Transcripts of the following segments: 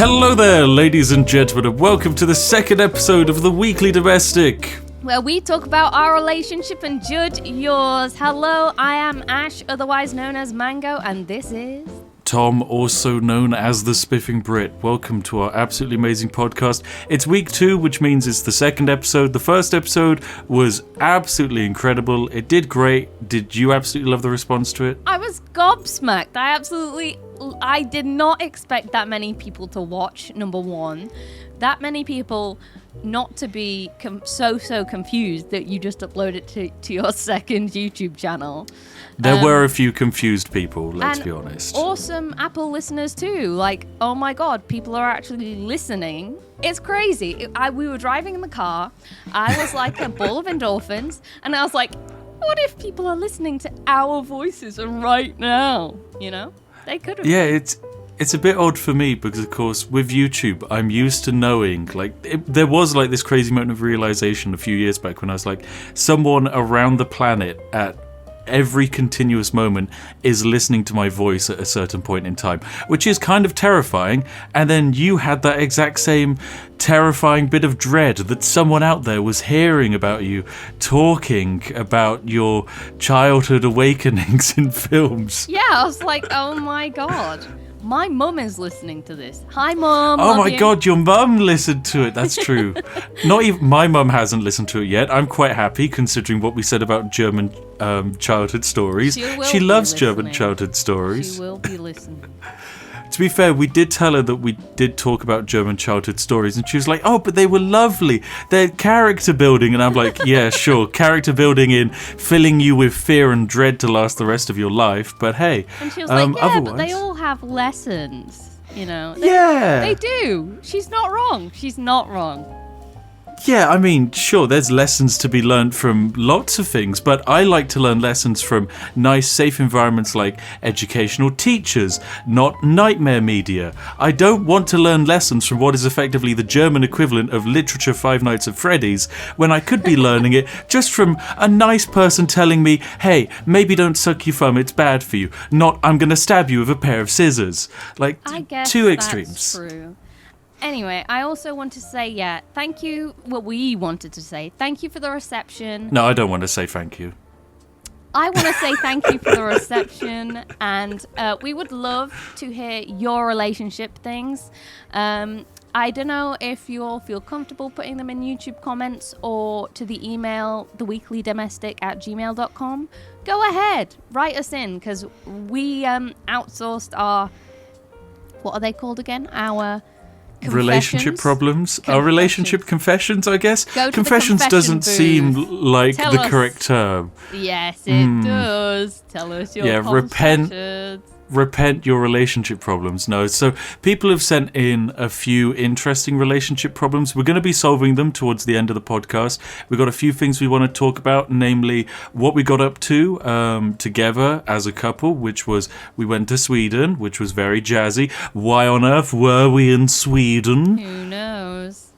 Hello there, ladies and gentlemen, and welcome to the second episode of The Weekly Domestic, where we talk about our relationship and judge yours. Hello, I am Ash, otherwise known as Mango, and this is... Tom, also known as the Spiffing Brit. Welcome to our absolutely amazing podcast. It's week 2, which means it's the second episode. The first episode was absolutely incredible. It did great. Did you absolutely love the response to it? I was gobsmacked. I did not expect that many people to watch, number one. That many people not to be so confused that you just upload it to your second YouTube channel. There were a few confused people, let's be honest. Awesome Apple listeners too. Like, oh my God, people are actually listening. It's crazy. We were driving in the car. I was like a ball of endorphins. And I was like, what if people are listening to our voices right now? You know? They could have. Yeah, it's a bit odd for me because, of course, with YouTube, I'm used to knowing, there was this crazy moment of realization a few years back when I was like, someone around the planet at every continuous moment is listening to my voice at a certain point in time, which is kind of terrifying. And then you had that exact same terrifying bit of dread that someone out there was hearing about you, talking about your childhood awakenings in films. Yeah, I was like, oh my God. My mum is listening to this. Hi, Mum. Oh my God, your mum listened to it. That's true. Not even my mum hasn't listened to it yet. I'm quite happy considering what we said about German childhood stories. She loves German childhood stories. She will be listening. To be fair, we did tell her that we did talk about German childhood stories, and she was like, oh, but they were lovely. They're character building. And I'm like, yeah, sure, character building in filling you with fear and dread to last the rest of your life. But hey, and she was like, yeah, but they all have lessons, you know. They do. She's not wrong. She's not wrong. Yeah, I mean, sure, there's lessons to be learned from lots of things, but I like to learn lessons from nice, safe environments like educational teachers, not nightmare media. I don't want to learn lessons from what is effectively the German equivalent of literature Five Nights at Freddy's, when I could be learning it just from a nice person telling me, hey, maybe don't suck your thumb, it's bad for you. Not, I'm going to stab you with a pair of scissors. I guess two extremes. That's true. Anyway, I also want to say, thank you. Well, we wanted to say thank you for the reception. No, I don't want to say thank you. I want to say thank you for the reception, and we would love to hear your relationship things. I don't know if you all feel comfortable putting them in YouTube comments or to the email theweeklydomestic@gmail.com. Go ahead, write us in, because we outsourced our, what are they called again? Our... relationship problems? Our relationship confessions, I guess? Confessions doesn't booth. Seem like the correct term. Yes, it does. Tell us your confessions. Repent your relationship problems. No, so people have sent in a few interesting relationship problems. We're going to be solving them towards the end of the podcast. We've got a few things we want to talk about, namely what we got up to together as a couple, which was we went to Sweden, which was very jazzy. Why on earth were we in Sweden? Who knows?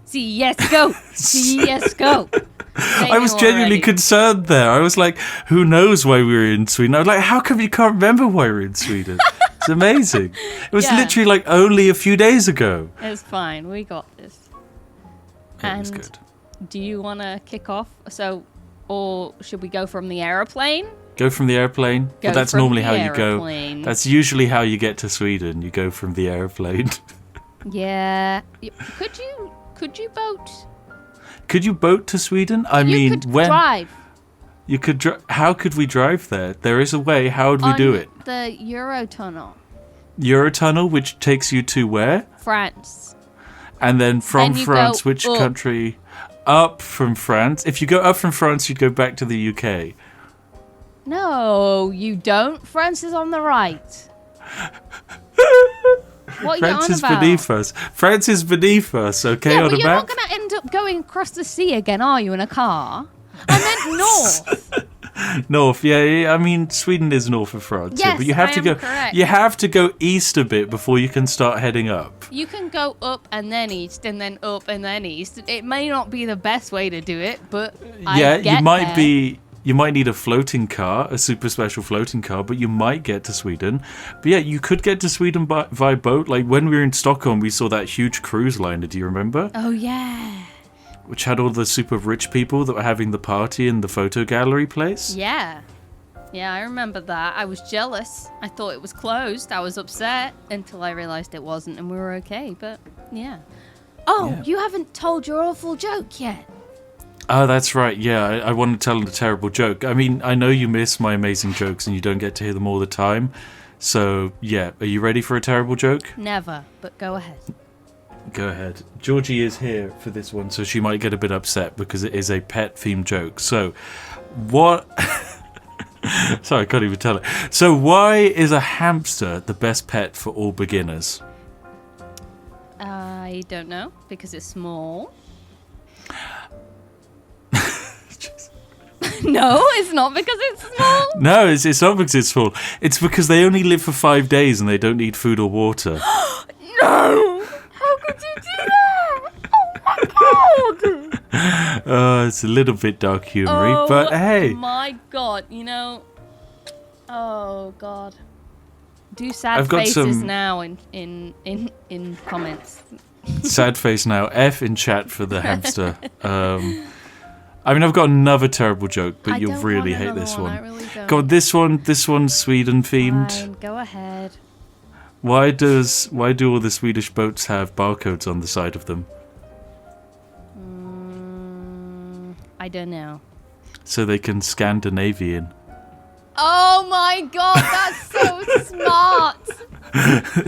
CSGO! CSGO! I was genuinely concerned there. I was like, who knows why we were in Sweden? I was like, how come you can't remember why we were in Sweden? It's amazing. It was literally only a few days ago. It's fine. We got this. It was good. Do you want to kick off? Or should we go from the aeroplane? Go from the airplane? But that's normally how you go. That's usually how you get to Sweden. You go from the airplane. Yeah. Could you boat? Could you boat to Sweden? You could drive. You could how could we drive there? There is a way. How would we do it? The Eurotunnel. Eurotunnel, which takes you to where? France. And then from France, which up. country? Up from France. If you go up from France, you'd go back to the UK. No, you don't. France is on the right. What France is beneath us. France is beneath us, okay, yeah, on a map? but you're not going to end up going across the sea again, are you, in a car? I meant north. North, yeah. I mean, Sweden is north of France. Yes, but you have I to am go. correct. You have to go east a bit before you can start heading up. You can go up and then east, and then up and then east. It may not be the best way to do it, but Yeah, you might there. be. You might need a floating car, a super special floating car, but you might get to Sweden. But yeah, you could get to Sweden via boat. Like when we were in Stockholm, we saw that huge cruise liner. Do you remember? Oh, yeah. Which had all the super rich people that were having the party in the photo gallery place. Yeah. Yeah, I remember that. I was jealous. I thought it was closed. I was upset until I realized it wasn't and we were okay. But yeah. Oh, Yeah. you haven't told your awful joke yet. Oh, that's right. Yeah, I want to tell a terrible joke. I mean, I know you miss my amazing jokes and you don't get to hear them all the time. So, yeah, are you ready for a terrible joke? Never, but go ahead. Go ahead. Georgie is here for this one, so she might get a bit upset because it is a pet-themed joke. So, what... Sorry, I can't even tell it. So, why is a hamster the best pet for all beginners? I don't know, because it's small. No, it's not because it's small. No, it's not because it's small. It's because they only live for 5 days and they don't need food or water. No! How could you do that? Oh my god! It's a little bit dark humoury, but hey. My god, you know. Oh god. Do sad I've got faces some- now in comments. Sad face now. F in chat for the hamster. I mean, I've got another terrible joke, but I you'll don't really want hate another this one. one. I really don't. God, this one's Sweden themed. Fine, go ahead. Why do all the Swedish boats have barcodes on the side of them? I don't know. So they can Scandinavian. Oh my god, that's so smart!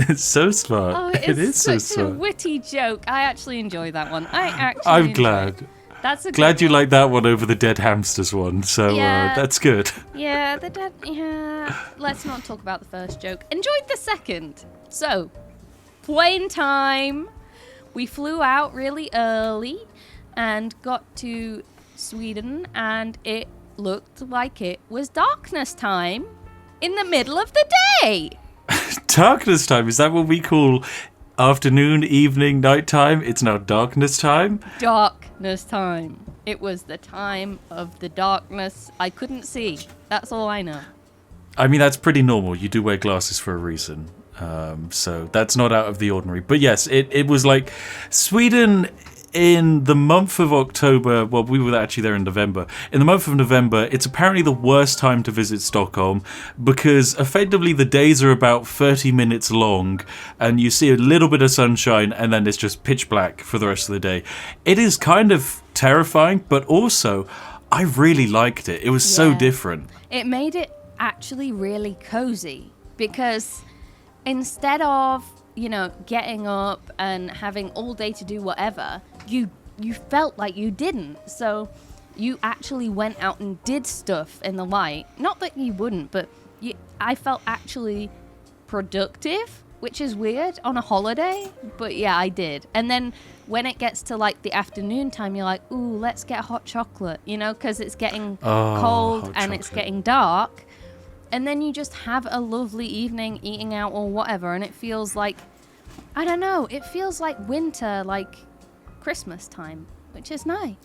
It's so smart. Oh, It is so such a smart. witty joke. I actually enjoy that one. I'm enjoy glad. it. That's a Glad good you one. like that one over the dead hamsters one. So Yeah. that's good. Yeah, let's not talk about the first joke. Enjoyed the second. So, plane time. We flew out really early and got to Sweden, and it looked like it was darkness time in the middle of the day. Darkness time, is that what we call afternoon, evening, night time? It's now darkness time? Darkness time. It was the time of the darkness. I couldn't see. That's all I know. I mean, that's pretty normal. You do wear glasses for a reason. So that's not out of the ordinary. But yes, it was like Sweden in the month of October. Well, we were actually there in November. In the month of November, it's apparently the worst time to visit Stockholm because effectively the days are about 30 minutes long and you see a little bit of sunshine and then it's just pitch black for the rest of the day. It is kind of terrifying, but also I really liked it. It was so Yeah. different. It made it actually really cozy because instead of, getting up and having all day to do whatever, you felt like you didn't. So you actually went out and did stuff in the light. Not that you wouldn't, but I felt actually productive, which is weird on a holiday. But yeah, I did. And then when it gets to like the afternoon time, you're like, ooh, let's get hot chocolate, because it's getting cold hot and it's chocolate. getting dark. And then you just have a lovely evening eating out or whatever. And it feels like, I don't know, it feels like winter, like Christmas time, which is nice.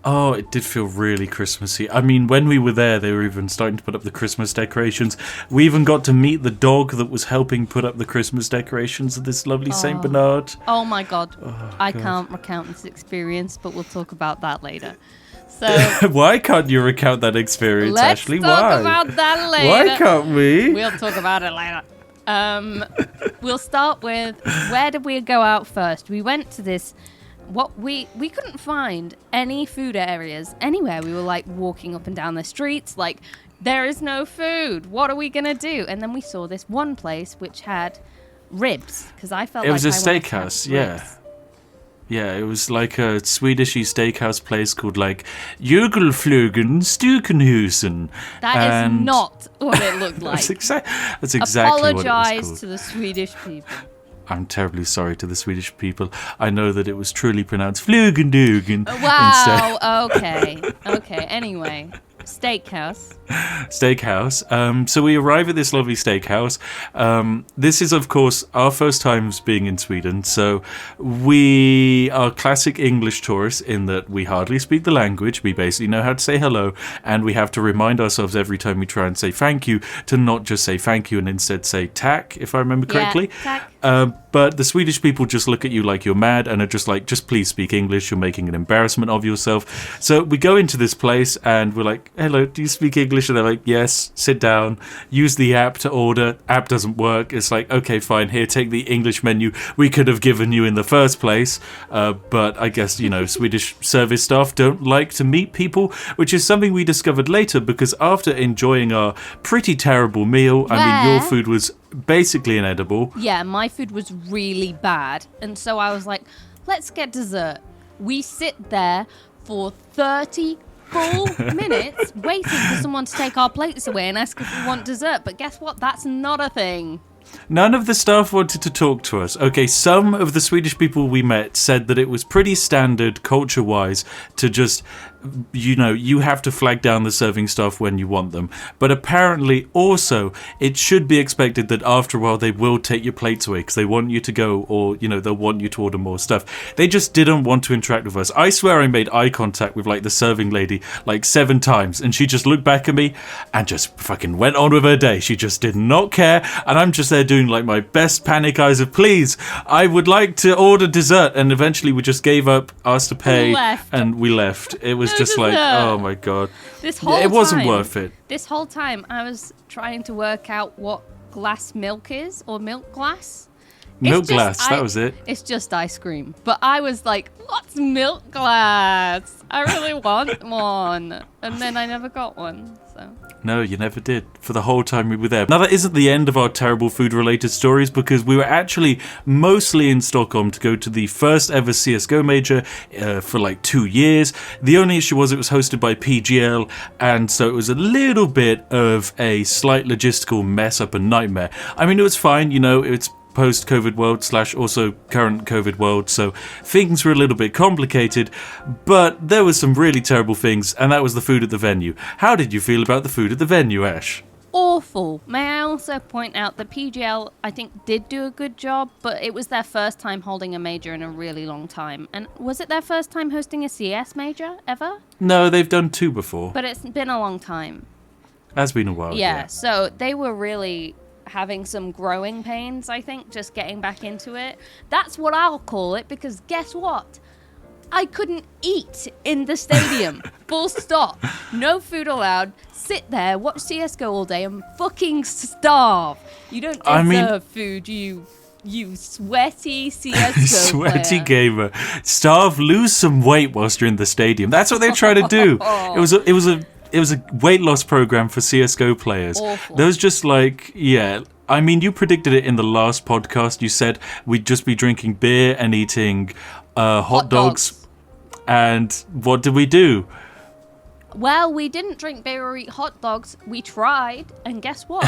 Oh, it did feel really Christmassy. I mean, when we were there, they were even starting to put up the Christmas decorations. We even got to meet the dog that was helping put up the Christmas decorations of this lovely Saint Bernard. Oh my God. I God. can't recount this experience, but we'll talk about that later. So Why can't you recount that experience, let's Ashley? talk Why? about that later. Why can't we? We'll talk about it later. We'll start with, where did we go out first? We went to this, we couldn't find any food areas anywhere. We were like walking up and down the streets, like, there is no food. What are we going to do? And then we saw this one place which had ribs, because I felt It was like a I wanted to have steakhouse, yeah. ribs. Yeah, it was like a Swedishy steakhouse place called like Jögelflugen Stukenhusen. That is not what it looked like. That's exactly what it was Apologize called. to the Swedish people. I'm terribly sorry to the Swedish people. I know that it was truly pronounced Flugendugen. Wow. Okay. Anyway, Steakhouse. So we arrive at this lovely steakhouse. This is, of course, our first times being in Sweden. So we are classic English tourists in that we hardly speak the language. We basically know how to say hello. And we have to remind ourselves every time we try and say thank you to not just say thank you and instead say tack, if I remember correctly. Yeah, tack. But the Swedish people just look at you like you're mad and are just like, just please speak English. You're making an embarrassment of yourself. So we go into this place and we're like, hello, do you speak English? And they're like, yes, sit down, use the app to order. App doesn't work. It's like, okay, fine, here, take the English menu we could have given you in the first place. But I guess, Swedish service staff don't like to meet people, which is something we discovered later because after enjoying our pretty terrible meal, your food was basically inedible. Yeah, my food was really bad. And so I was like, let's get dessert. We sit there for 30 full minutes waiting for someone to take our plates away and ask if we want dessert. But guess what? That's not a thing. None of the staff wanted to talk to us. Okay, some of the Swedish people we met said that it was pretty standard culture-wise to just, you have to flag down the serving staff when you want them. But apparently also it should be expected that after a while they will take your plates away because they want you to go or, they'll want you to order more stuff. They just didn't want to interact with us. I swear I made eye contact with the serving lady 7 times and she just looked back at me and just fucking went on with her day. She just did not care and I'm just there doing my best panic eyes of please, I would like to order dessert, and eventually we just gave up, asked to pay, and we left. It was just oh my god, it wasn't worth it. This whole time I was trying to work out what glass milk is, or milk glass. That was it. It's just ice cream. But I was like, what's milk glass? I really want one. And then I never got one, so. No, you never did, for the whole time we were there. Now, that isn't the end of our terrible food-related stories, because we were actually mostly in Stockholm to go to the first ever CSGO major for 2 years. The only issue was it was hosted by PGL, and so it was a little bit of a slight logistical mess up and nightmare. I mean, it was fine, it's post-COVID world / also current COVID world, so things were a little bit complicated, but there was some really terrible things, and that was the food at the venue. How did you feel about the food at the venue, Ash? Awful. May I also point out that PGL, I think, did do a good job, but it was their first time holding a major in a really long time. And was it their first time hosting a CS major ever? No, they've done 2 before. But it's been a long time. Has been a while, yeah. So they were really having some growing pains, I think, just getting back into it. That's what I'll call it, because guess what? I couldn't eat in the stadium. Full stop. No food allowed. Sit there, watch CSGO all day and fucking starve. You don't deserve food, you sweaty CSGO sweaty player. Gamer. Starve, lose some weight whilst you're in the stadium. That's what they're trying to do. It was a weight loss program for CSGO players. Awful. There was just you predicted it in the last podcast. You said we'd just be drinking beer and eating hot dogs. And what did we do? Well, we didn't drink beer or eat hot dogs. We tried, and guess what?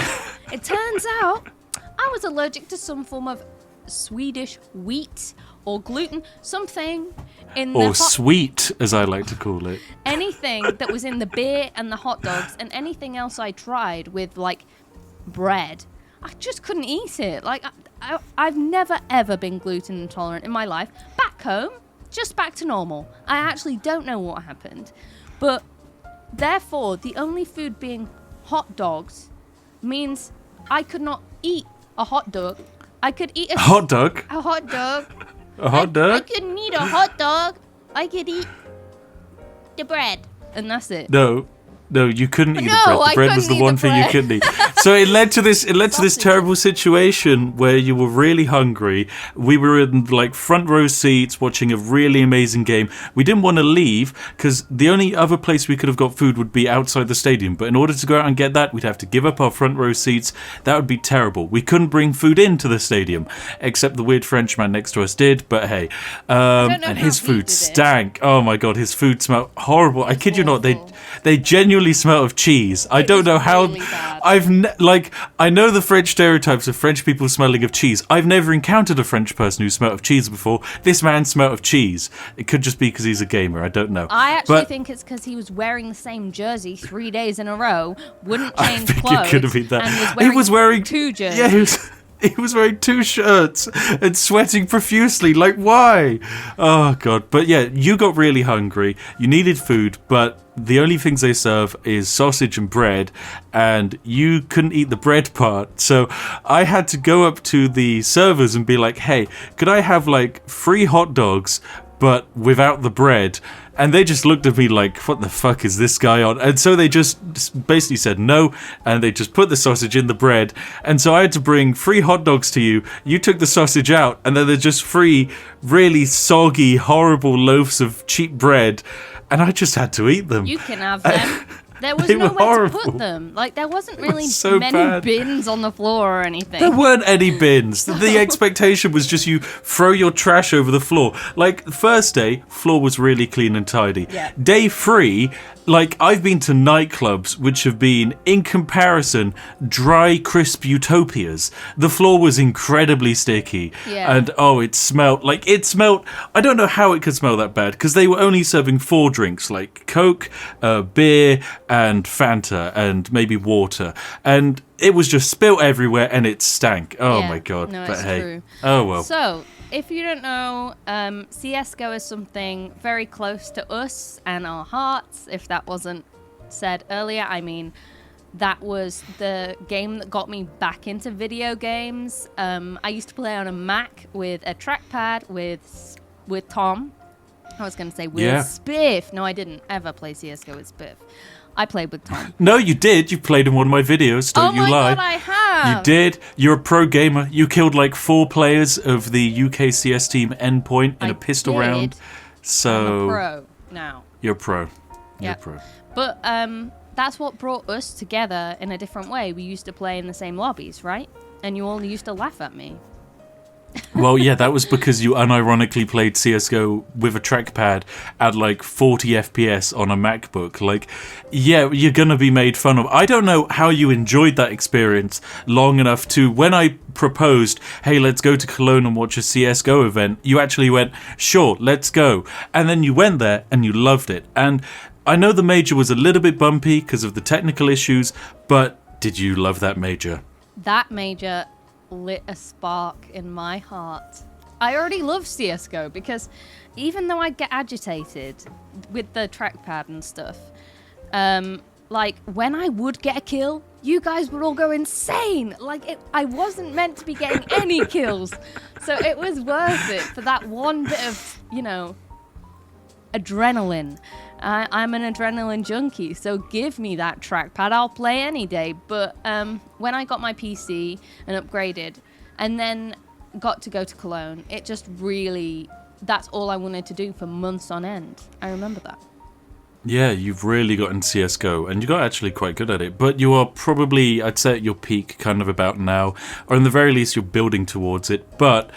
It turns out I was allergic to some form of Swedish wheat or gluten, something in the sweet, as I like to call it. Anything that was in the beer and the hot dogs and anything else I tried with bread, I just couldn't eat it. I've never ever been gluten intolerant in my life. Back home, just back to normal. I actually don't know what happened, but therefore the only food being hot dogs means I could not eat a hot dog. I could eat a hot dog. A hot dog. A hot dog? I couldn't eat a hot dog. I could eat the bread. And that's it. No, you couldn't eat the bread. The bread was the one thing you couldn't eat. So it led to this terrible situation where you were really hungry. We were in front row seats watching a really amazing game. We didn't want to leave because the only other place we could have got food would be outside the stadium. But in order to go out and get that, we'd have to give up our front row seats. That would be terrible. We couldn't bring food into the stadium, except the weird Frenchman next to us did. But hey, and his food stank. Oh my god, his food smelled horrible. I kid you not, they genuinely continually smell of cheese. I don't know how. Really bad. I know the French stereotypes of French people smelling of cheese. I've never encountered a French person who smelled of cheese before. This man smelled of cheese. It could just be because he's a gamer. I don't know. I actually think it's because he was wearing the same jersey 3 days in a row, wouldn't change clothes, it could have been that. and He was wearing 2 jerseys. Yeah, he was wearing 2 shirts and sweating profusely. Like, why? Oh, God. But yeah, you got really hungry. You needed food, but the only things they serve is sausage and bread, and you couldn't eat the bread part. So I had to go up to the servers and be like, hey, could I have like 3 hot dogs, but without the bread? And they just looked at me like, what the fuck is this guy on? And so they just basically said no, and they just put the sausage in the bread. And so I had to bring 3 hot dogs to you. You took the sausage out, and then there's just 3 really soggy, horrible loaves of cheap bread. And I just had to eat them. You can have them. There was They were nowhere to horrible. put them. Like, there wasn't really so many bad. bins on the floor or anything. There weren't any bins. The expectation was just you throw your trash over the floor. Like, the first day, floor was really clean and tidy. Yeah. Day 3, like, I've been to nightclubs which have been, in comparison, dry, crisp utopias. The floor was incredibly sticky. Yeah. And, it smelled, I don't know how it could smell that bad, because they were only serving 4 drinks, like Coke, beer, and Fanta, and maybe water. And it was just spilt everywhere, and it stank. Oh, Yeah. my God. No, but it's hey. true. Oh, well. So, if you don't know, CSGO is something very close to us and our hearts. If that wasn't said earlier, I mean, that was the game that got me back into video games. I used to play on a Mac with a trackpad with Tom. I was going to say with Spiff. No, I didn't ever play CSGO with Spiff. I played with Tom. No, you did. You played in one of my videos. Don't you lie. Oh my God, I have. You did. You're a pro gamer. You killed like 4 players of the UK CS team endpoint in a pistol did. round. So I'm a pro now. You're pro. You're Yep. pro. But that's what brought us together in a different way. We used to play in the same lobbies, right? And you all used to laugh at me. Well, yeah, that was because you unironically played CSGO with a trackpad at like 40 FPS on a MacBook. Like, yeah, you're going to be made fun of. I don't know how you enjoyed that experience long enough to, when I proposed, hey, let's go to Cologne and watch a CSGO event, you actually went, sure, let's go. And then you went there and you loved it. And I know the major was a little bit bumpy because of the technical issues, but did you love that major? That major lit a spark in my heart. I already love CSGO because even though I get agitated with the trackpad and stuff, like when I would get a kill, you guys would all go insane. Like I wasn't meant to be getting any kills, so it was worth it for that one bit of, adrenaline. I'm an adrenaline junkie, so give me that trackpad. I'll play any day. But when I got my PC and upgraded and then got to go to Cologne, it just really, that's all I wanted to do for months on end. I remember that. Yeah, you've really gotten CSGO, and you got actually quite good at it. But you are probably, I'd say, at your peak kind of about now, or in the very least, you're building towards it. But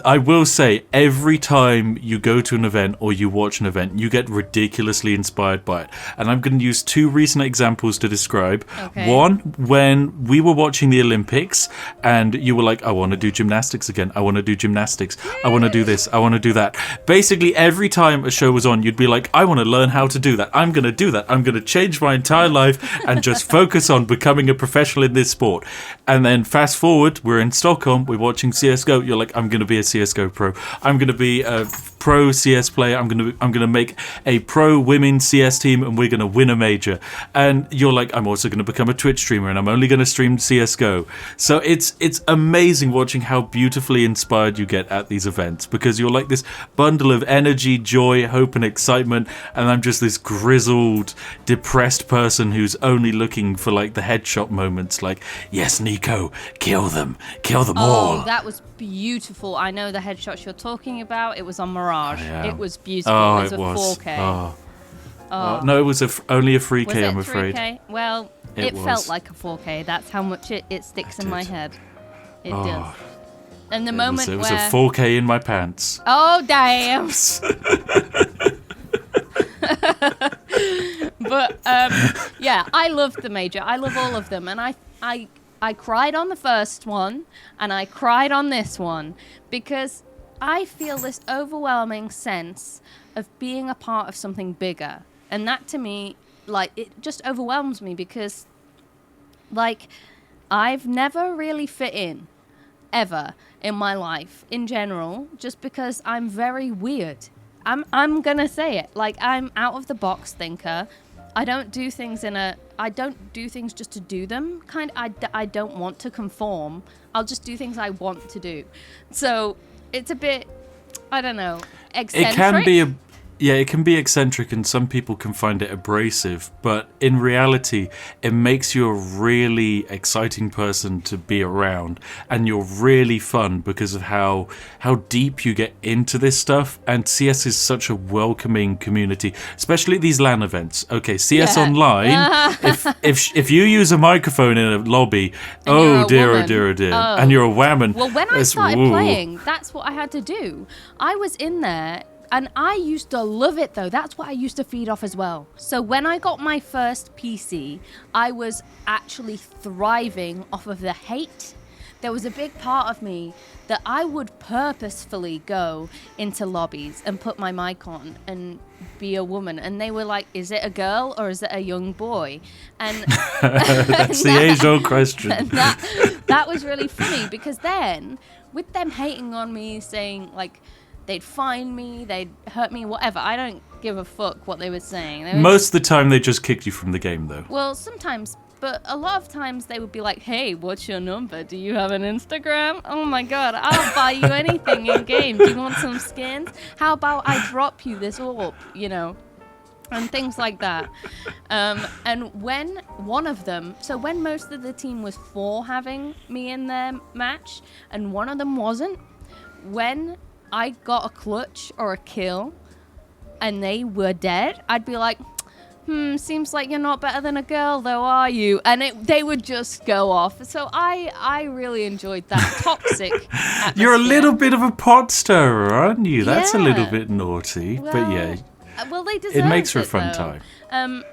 I will say, every time you go to an event or you watch an event, you get ridiculously inspired by it. And I'm going to use 2 recent examples to describe. Okay. One, when we were watching the Olympics and you were like, I want to do gymnastics again. I want to do gymnastics. I want to do this. I want to do that. Basically, every time a show was on, you'd be like, I want to learn how to do that. I'm going to do that. I'm going to change my entire life and just focus on becoming a professional in this sport. And then fast forward, we're in Stockholm, we're watching CSGO. You're like, I'm going to be a CSGO pro. I'm going to be a pro CS player. I'm going to make a pro women CS team, and we're going to win a major. And you're like, I'm also going to become a Twitch streamer, and I'm only going to stream CSGO. So it's amazing watching how beautifully inspired you get at these events, because you're like this bundle of energy, joy, hope, and excitement, and I'm just this grizzled, depressed person who's only looking for like the headshot moments. Like, yes, Nico, kill them all. Oh, that was beautiful. I know the headshots you're talking about. It was on Mirage. Yeah. It was beautiful. Oh, it was it a was. 4K. No, it was only a 3K, Was it I'm afraid. 3K? Well, It it was. felt like a 4K. That's how much it sticks in my did. head. It Oh. does. And the It moment was where... a 4K in my pants. Oh, damn. But yeah, I loved the major. I love all of them, and I cried on the first one, and I cried on this one because I feel this overwhelming sense of being a part of something bigger, and that to me, like, it just overwhelms me because, like, I've never really fit in ever in my life in general, just because I'm very weird. I'm gonna say it. Like, I'm out of the box thinker. I don't do things just to do them. I don't want to conform. I'll just do things I want to do. So it's a bit, I don't know, eccentric. It can be eccentric, and some people can find it abrasive, but in reality, it makes you a really exciting person to be around, and you're really fun because of how deep you get into this stuff. And CS is such a welcoming community, especially at these LAN events. Okay, CS Online, if you use a microphone in a lobby, oh dear, and you're a woman. Well, when I started playing, that's what I had to do. I was in there. And I used to love it, though. That's what I used to feed off as well. So when I got my first PC, I was actually thriving off of the hate. There was a big part of me that I would purposefully go into lobbies and put my mic on and be a woman. And they were like, is it a girl or is it a young boy? And that's the age-old question. That was really funny, because then, with them hating on me, saying, like, they'd find me, they'd hurt me, whatever. I don't give a fuck what they were saying. Most of the time, they just kicked you from the game, though. Well, sometimes, but a lot of times they would be like, hey, what's your number? Do you have an Instagram? Oh my god, I'll buy you anything in game. Do you want some skins? How about I drop you this orb, you know? And things like that. And when one of them, so when most of the team was for having me in their match, and one of them wasn't, when I got a clutch or a kill and they were dead, I'd be like, seems like you're not better than a girl though, are you? And they would just go off. So I really enjoyed that toxic atmosphere. You're a little bit of a pot stirrer, aren't you? That's a little bit naughty. Well, but yeah, well, they deserve it makes for a fun though. time.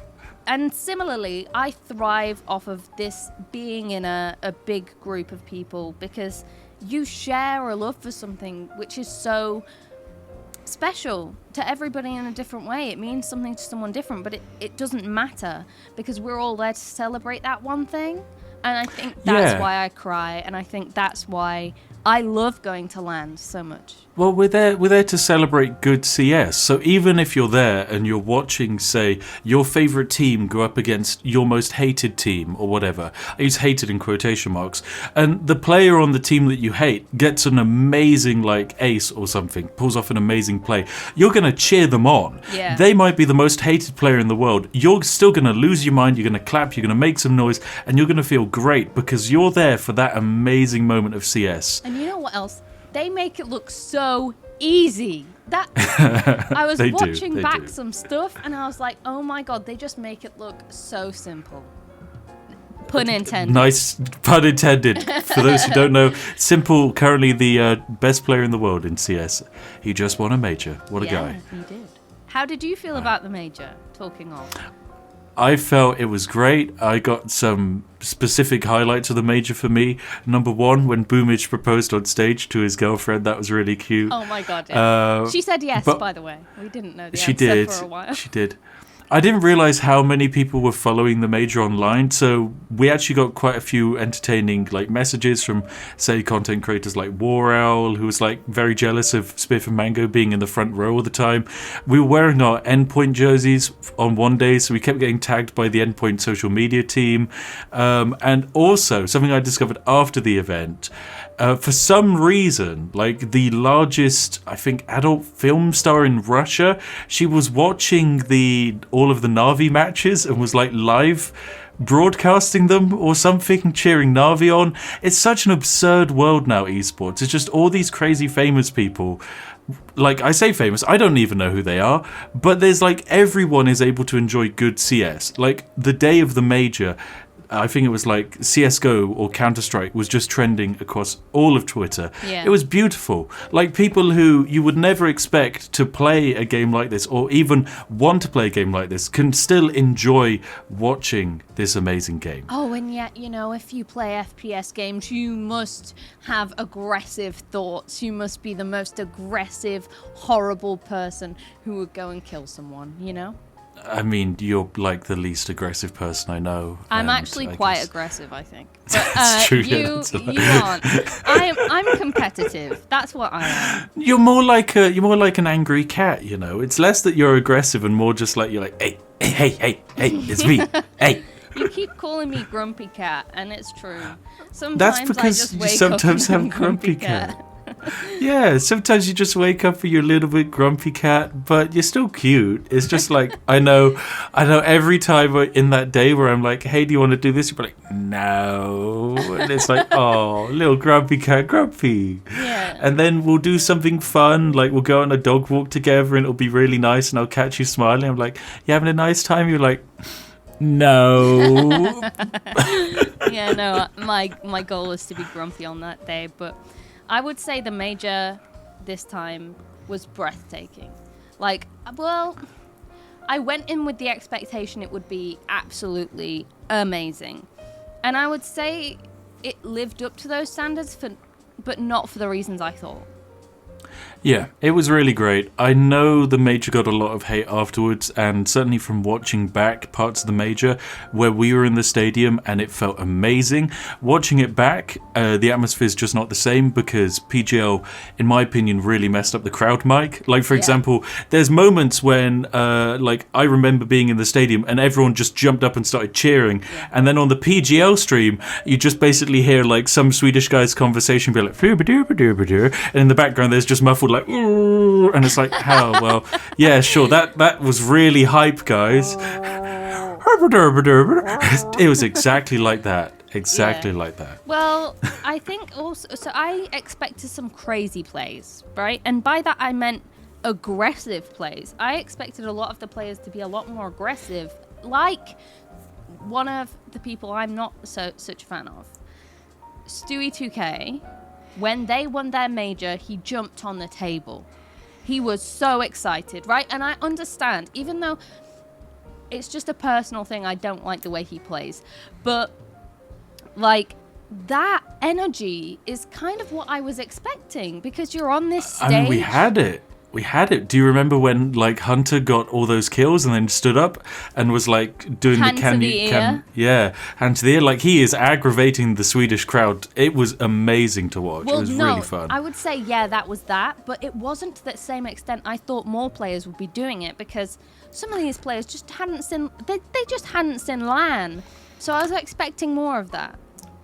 And similarly, I thrive off of this being in a big group of people, because you share a love for something which is so special to everybody in a different way. It means something to someone different, but it doesn't matter, because we're all there to celebrate that one thing. And I think that's why I cry, and I think that's why I love going to LAN so much. Well, we're there to celebrate good CS. So even if you're there and you're watching, say, your favorite team go up against your most hated team or whatever, I use hated in quotation marks, and the player on the team that you hate gets an amazing, like, ace or something, pulls off an amazing play, you're going to cheer them on. Yeah. They might be the most hated player in the world. You're still going to lose your mind, you're going to clap, you're going to make some noise, and you're going to feel great because you're there for that amazing moment of CS. And you know what else? They make it look so easy. That I was watching back some stuff and I was like, oh my god, they just make it look so simple. Pun intended. Nice pun intended. For those who don't know, Simple, currently the best player in the world in CS. He just won a major. What a guy. Yeah, he did. How did you feel about the major, talking of? I felt it was great. I got some specific highlights of the major for me. Number one, when Boomage proposed on stage to his girlfriend, that was really cute. Oh my god, yeah. She said yes, by the way. We didn't know the answer for a while. She did. I didn't realize how many people were following the major online, so we actually got quite a few entertaining messages from, say, content creators like War Owl, who was very jealous of Spiff and Mango being in the front row all the time. We were wearing our Endpoint jerseys on one day, so we kept getting tagged by the Endpoint social media team. And also, something I discovered after the event, for some reason, the largest, I think, adult film star in Russia, she was watching all of the Na'Vi matches and was live broadcasting them or something, cheering Na'Vi on. It's such an absurd world now, esports. It's just all these crazy famous people. I say famous, I don't even know who they are, but there's everyone is able to enjoy good CS. The day of the major, I think it was like CSGO or Counter-Strike was just trending across all of Twitter. Yeah. It was beautiful. Like people who you would never expect to play a game like this or even want to play a game like this can still enjoy watching this amazing game. Oh, and yet, you know, if you play FPS games, you must have aggressive thoughts. You must be the most aggressive, horrible person who would go and kill soone, you know? I mean, you're like the least aggressive person I know. I'm and actually quite guess- aggressive, I think. But, That's true, yeah, you, that's you aren't. I'm competitive. That's what I am. You're more like an angry cat, you know. It's less that you're aggressive and more just like you're like, hey, it's me, hey. You keep calling me Grumpy Cat, and it's true. Sometimes That's I because just you wake sometimes up and have I'm Grumpy Cat. Yeah, sometimes you just wake up and you're a little bit grumpy cat, but you're still cute. It's just like I know every time in that day where I'm like, hey, do you want to do this? You're like, no. And it's like, oh, little grumpy cat, grumpy. Yeah. And then we'll do something fun, like we'll go on a dog walk together and it'll be really nice and I'll catch you smiling. I'm like, you having a nice time? You're like, no. Yeah, no, my goal is to be grumpy on that day, but I would say the major this time was breathtaking. Like, well, I went in with the expectation it would be absolutely amazing. And I would say it lived up to those standards, but not for the reasons I thought. Yeah, it was really great. I know the Major got a lot of hate afterwards, and certainly from watching back parts of the Major where we were in the stadium and it felt amazing. Watching it back, the atmosphere is just not the same because PGL, in my opinion, really messed up the crowd mic. Like, for example, there's moments when, like, I remember being in the stadium and everyone just jumped up and started cheering. Yeah. And then on the PGL stream, you just basically hear, like, some Swedish guy's conversation be like, and in the background there's just muffled like, ooh, and it's like, how? Well, yeah, sure, that was really hype, guys. It was exactly like that. Exactly like that. Well, I think also, so I expected some crazy plays, right? And by that I meant aggressive plays. I expected a lot of the players to be a lot more aggressive, like one of the people I'm not such a fan of, Stewie 2K. When they won their major, he jumped on the table. He was so excited, right? And I understand, even though it's just a personal thing, I don't like the way he plays. But, like, that energy is kind of what I was expecting because you're on this stage. I mean, we had it. Do you remember when like Hunter got all those kills and then stood up and was like doing hand to the ear? Hand to the ear. Like he is aggravating the Swedish crowd. It was amazing to watch. It was really fun. I would say that was that, but it wasn't to that same extent. I thought more players would be doing it because some of these players just hadn't seen. They just hadn't seen LAN, so I was expecting more of that.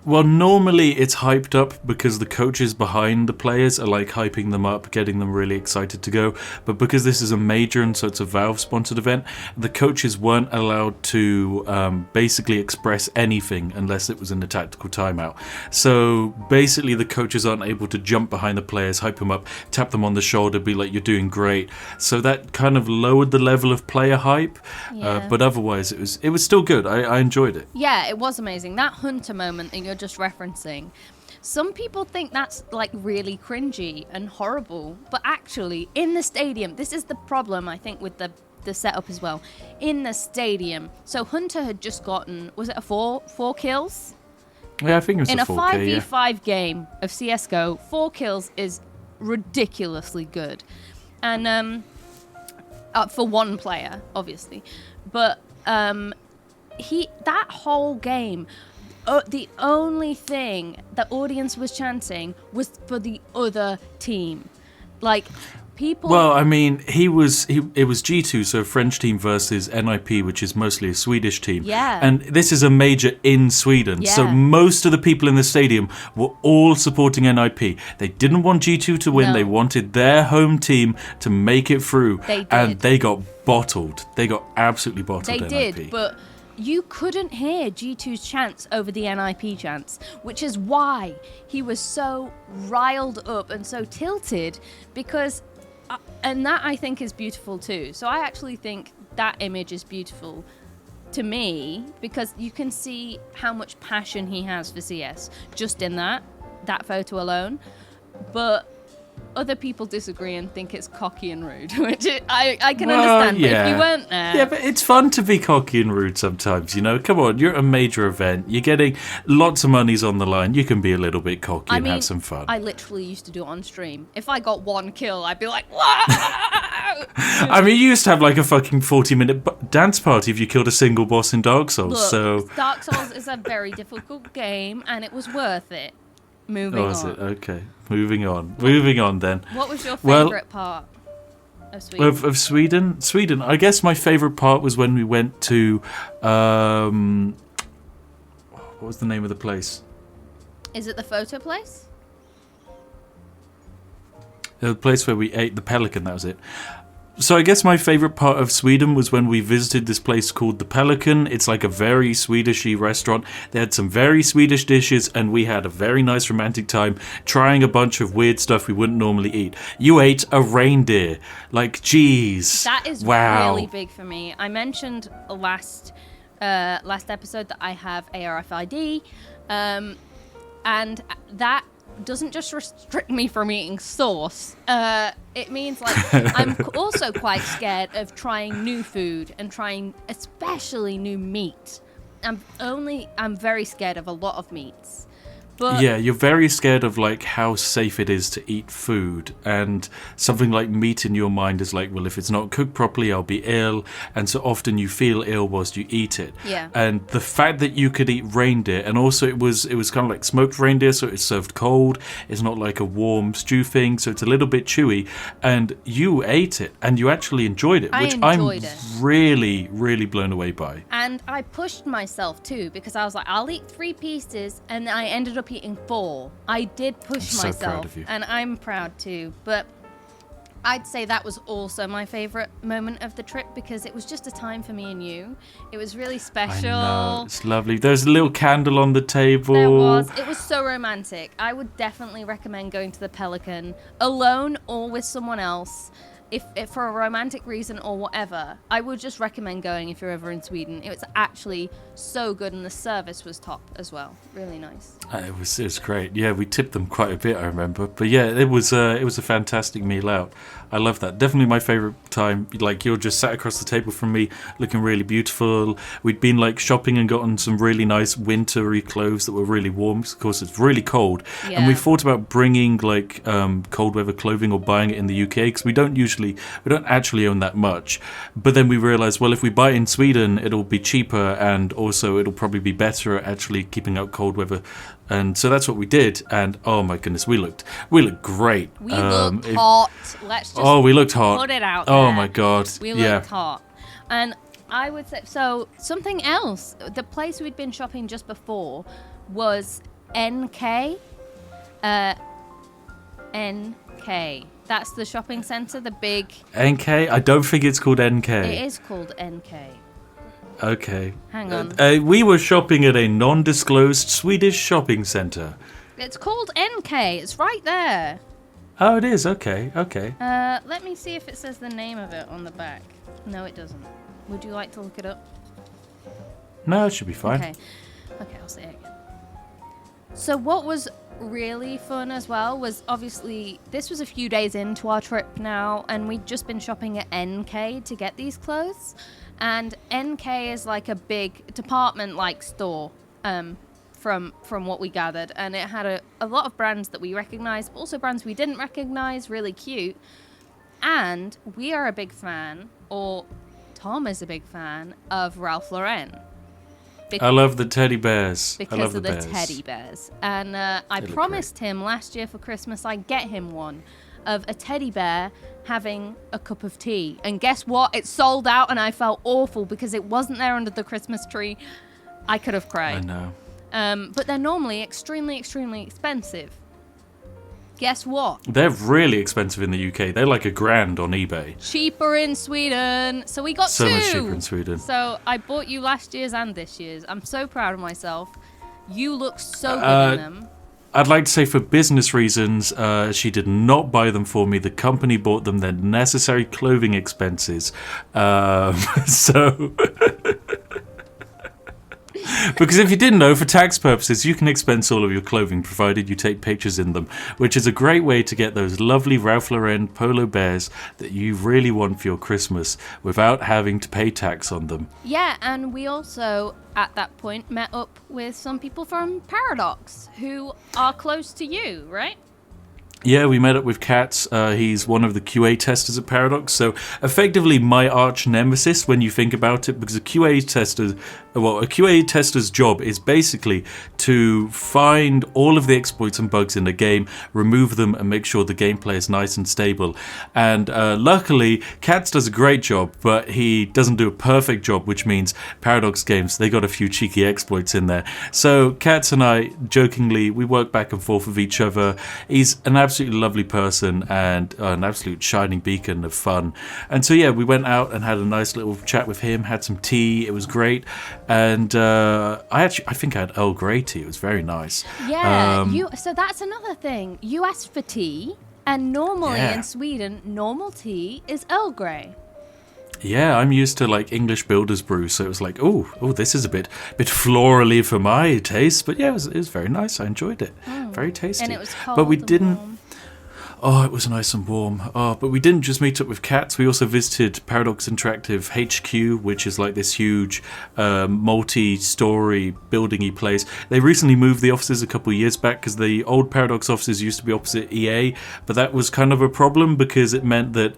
Well, normally it's hyped up because the coaches behind the players are like hyping them up, getting them really excited to go. But because this is a major and so it's a Valve-sponsored event, the coaches weren't allowed to basically express anything unless it was in a tactical timeout. So basically the coaches aren't able to jump behind the players, hype them up, tap them on the shoulder, be like, you're doing great. So that kind of lowered the level of player hype. Yeah. But otherwise, it was still good. I enjoyed it. Yeah, it was amazing. That Hunter moment that you're just referencing, some people think that's like really cringy and horrible, but actually in the stadium, this is the problem I think with the setup as well. In the stadium, so Hunter had just gotten, was it a four kills? Yeah, I think it was in a 5v5 game of CSGO. 4 kills is ridiculously good, and for one player, obviously, but that whole game. The only thing the audience was chanting was for the other team. Like, people... Well, I mean, it was G2, so French team versus NIP, which is mostly a Swedish team. Yeah. And this is a major in Sweden. Yeah. So most of the people in the stadium were all supporting NIP. They didn't want G2 to win. No. They wanted their home team to make it through. They did. And they got bottled. They got absolutely bottled, They NIP. did, but... You couldn't hear G2's chants over the NIP chants, which is why he was so riled up and so tilted, because, and that I think is beautiful too. So I actually think that image is beautiful to me, because you can see how much passion he has for CS just in that photo alone. But other people disagree and think it's cocky and rude, which I can understand. Yeah. But if you weren't there... Yeah, but it's fun to be cocky and rude sometimes, you know? Come on, you're at a major event. You're getting lots of money's on the line. You can be a little bit cocky and have some fun. I literally used to do it on stream. If I got one kill, I'd be like, wow! I mean, you used to have like a fucking 40-minute dance party if you killed a single boss in Dark Souls, Look, so... Dark Souls is a very difficult game, and it was worth it. Moving on. Was it? Okay. Moving on then. What was your favourite part of Sweden? Of Sweden? Sweden, I guess my favourite part was when we went to... what was the name of the place? Is it the photo place? The place where we ate the pelican, that was it. So I guess my favourite part of Sweden was when we visited this place called the Pelican. It's like a very Swedishy restaurant. They had some very Swedish dishes, and we had a very nice romantic time trying a bunch of weird stuff we wouldn't normally eat. You ate a reindeer. Like, geez. That is wow. really big for me. I mentioned last episode that I have ARFID, and that doesn't just restrict me from eating sauce. It means like I'm also quite scared of trying new food and trying especially new meat. I'm very scared of a lot of meats. But yeah, you're very scared of like how safe it is to eat food, and something like meat in your mind is like, well, if it's not cooked properly, I'll be ill, and so often you feel ill whilst you eat it. Yeah. And the fact that you could eat reindeer, and also it was kind of like smoked reindeer, so it's served cold. It's not like a warm stew thing, so it's a little bit chewy. And you ate it, and you actually enjoyed it, which I'm really, really blown away by. And I pushed myself too, because I was like, I'll eat 3 pieces, and I ended up eating 4. I did push myself, so proud of you. And I'm proud too. But I'd say that was also my favourite moment of the trip, because it was just a time for me and you. It was really special. I know, it's lovely. There's a little candle on the table. There was. It was so romantic. I would definitely recommend going to the Pelican alone or with someone else. If for a romantic reason or whatever, I would just recommend going if you're ever in Sweden. It was actually so good, and the service was top as well. Really nice. It was great. Yeah, we tipped them quite a bit, I remember. But yeah, it was a fantastic meal out. I love that. Definitely my favourite time. Like, you're just sat across the table from me, looking really beautiful. We'd been like shopping and gotten some really nice wintry clothes that were really warm. Of course, it's really cold. Yeah. And we thought about bringing like cold weather clothing or buying it in the UK, because we don't actually own that much. But then we realised, well, if we buy it in Sweden, it'll be cheaper, and also it'll probably be better at actually keeping out cold weather. And so that's what we did. And oh my goodness, we looked great. We looked hot. Let's just we looked hot. Put it out there. Oh my god. We looked hot. And I would say, so something else, the place we'd been shopping just before was NK. NK. That's the shopping centre, the big... NK? I don't think it's called NK. It is called NK. Okay. Hang on. We were shopping at a non-disclosed Swedish shopping centre. It's called NK. It's right there. Oh, it is? Okay. Let me see if it says the name of it on the back. No, it doesn't. Would you like to look it up? No, it should be fine. Okay, I'll say it again. So what was really fun as well was, obviously, this was a few days into our trip now, and we'd just been shopping at NK to get these clothes. And NK is like a big department-like store, from what we gathered, and it had a lot of brands that we recognized, but also brands we didn't recognize. Really cute. And we are a big fan, or Tom is a big fan, of Ralph Lauren. I love the teddy bears. Because of the teddy bears. And I promised him last year for Christmas I'd get him one of a teddy bear having a cup of tea. And guess what? It sold out, and I felt awful because it wasn't there under the Christmas tree. I could have cried. I know. But they're normally extremely, extremely expensive. Guess what? They're really expensive in the UK. They're like $1,000 on eBay. Cheaper in Sweden. So we got 2. So much cheaper in Sweden. So I bought you last year's and this year's. I'm so proud of myself. You look so good in them. I'd like to say, for business reasons, she did not buy them for me. The company bought them. They're necessary clothing expenses. So... Because if you didn't know, for tax purposes, you can expense all of your clothing provided you take pictures in them, which is a great way to get those lovely Ralph Lauren polo bears that you really want for your Christmas without having to pay tax on them. Yeah, and we also, at that point, met up with some people from Paradox who are close to you, right? Yeah, we met up with Katz. He's one of the QA testers at Paradox, so effectively my arch nemesis when you think about it, because a QA tester's job is basically to find all of the exploits and bugs in the game, remove them, and make sure the gameplay is nice and stable. And luckily, Katz does a great job, but he doesn't do a perfect job, which means Paradox games, they got a few cheeky exploits in there. So Katz and I, jokingly, we work back and forth with each other. He's an absolutely lovely person and an absolute shining beacon of fun. And so yeah, we went out and had a nice little chat with him, had some tea, it was great. And I think I had Earl Grey tea, it was very nice. Yeah, so that's another thing. You asked for tea, and normally in Sweden, normal tea is Earl Grey. Yeah, I'm used to like English builder's brew, so it was like, oh, this is a bit florally for my taste. But yeah, it was very nice. I enjoyed it. Very tasty. And it was cold. But we and didn't. warm. Oh, it was nice and warm. Oh, but we didn't just meet up with Katz. We also visited Paradox Interactive HQ, which is like this huge multi-story building-y place. They recently moved the offices a couple of years back because the old Paradox offices used to be opposite EA, but that was kind of a problem because it meant that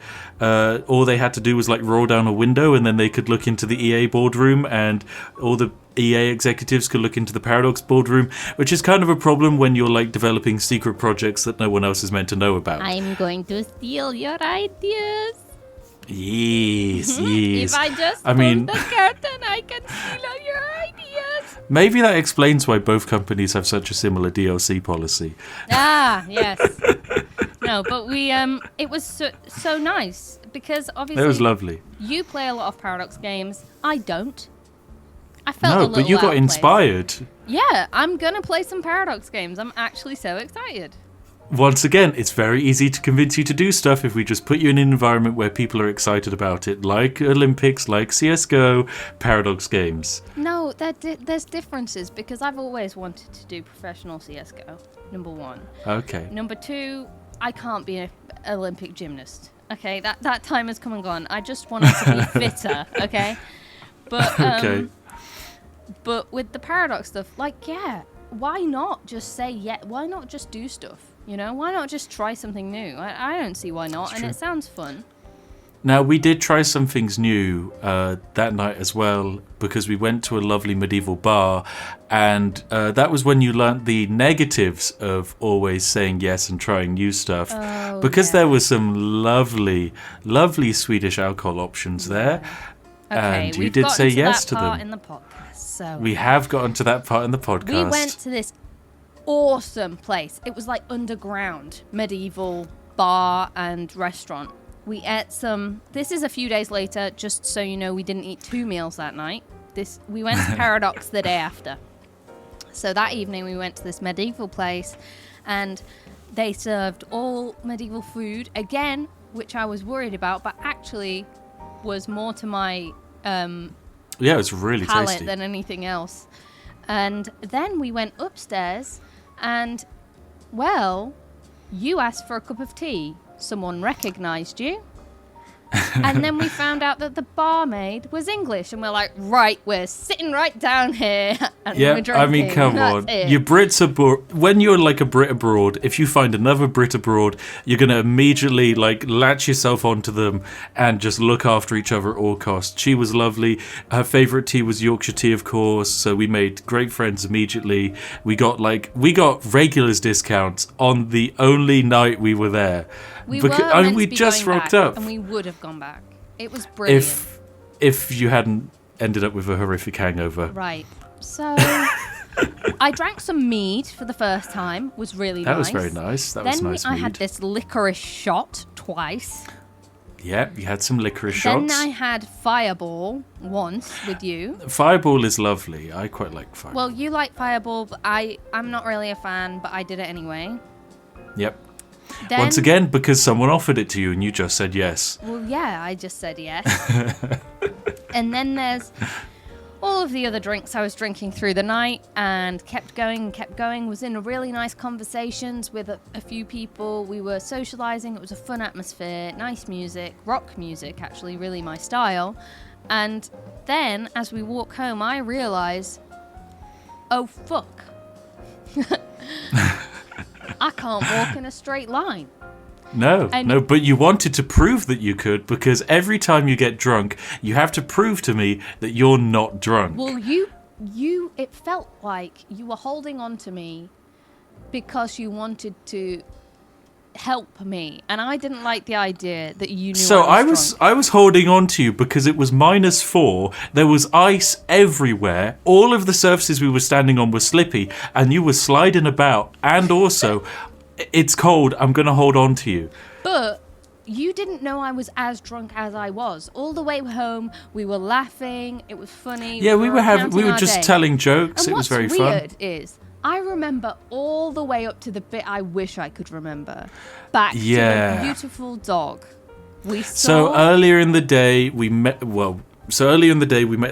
all they had to do was like roll down a window and then they could look into the EA boardroom and all the EA executives could look into the Paradox boardroom, which is kind of a problem when you're like developing secret projects that no one else is meant to know about. I'm going to steal your ideas. Yes. If I just pull the curtain, I can steal all your ideas. Maybe that explains why both companies have such a similar DLC policy. Ah, yes. No, but we it was so nice because obviously It was lovely. You play a lot of Paradox games. I don't. I felt a No, little but you out got of place. inspired. Yeah, I'm gonna play some Paradox games. I'm actually so excited. Once again, it's very easy to convince you to do stuff if we just put you in an environment where people are excited about it, like Olympics, like CSGO, Paradox games. No, there's differences because I've always wanted to do professional CSGO, number one. Okay. Number two, I can't be an Olympic gymnast. Okay, that time has come and gone. I just wanted to be fitter, okay? But Okay. But with the Paradox stuff, like, yeah, why not just say yeah? Why not just do stuff? You know, why not just try something new? I don't see why not, and it sounds fun. Now, we did try some things new that night as well, because we went to a lovely medieval bar, and that was when you learnt the negatives of always saying yes and trying new stuff, because there were some lovely, lovely Swedish alcohol options there, and you did say yes to them. In the podcast, so we have gotten to that part in the podcast. We went to this awesome place. It was like underground medieval bar and restaurant. We ate some. This is a few days later, just so you know, we didn't eat 2 meals that night. We went to Paradox the day after. So that evening we went to this medieval place and they served all medieval food again, which I was worried about, but actually was more to my yeah, it was really palate tasty than anything else. And then we went upstairs and, well, you asked for a cup of tea. Someone recognized you. And then we found out that the barmaid was English, and we're like, right, we're sitting right down here. And Yeah, we're drinking. I mean, come on. You Brits abroad, when you're like a Brit abroad, if you find another Brit abroad, you're going to immediately like latch yourself onto them and just look after each other at all costs. She was lovely. Her favourite tea was Yorkshire tea, of course, so we made great friends immediately. We got regulars discounts on the only night we were there. We just rocked up. And we would have gone back. It was brilliant. If you hadn't ended up with a horrific hangover. Right. So I drank some mead for the first time. Was really nice. That was very nice. That was nice Then I mead. had this licorice shot twice. Yeah, you had some licorice shots. Then I had Fireball once with you. Fireball is lovely. I quite like Fireball. Well, you like Fireball, but I'm not really a fan, but I did it anyway. Yep. Then, Once again, because someone offered it to you and you just said yes. Well, yeah, I just said yes. And then there's all of the other drinks I was drinking through the night, and kept going, was in really nice conversations with a few people. We were socializing. It was a fun atmosphere, nice music, rock music, actually, really my style. And then, as we walk home, I realize, oh, fuck. I can't walk in a straight line. No, but you wanted to prove that you could, because every time you get drunk, you have to prove to me that you're not drunk. Well, it felt like you were holding on to me because you wanted to help me, and I didn't like the idea that you knew. So I was drunk. I was holding on to you because it was -4. There was ice everywhere. All of the surfaces we were standing on were slippy, and you were sliding about. And also, it's cold. I'm gonna hold on to you. But you didn't know I was as drunk as I was. All the way home, we were laughing. It was funny. Yeah, we were just telling jokes. And it was very what's fun. weird is I remember all the way up to the bit I wish I could remember. Back to the beautiful dog. So earlier in the day, we met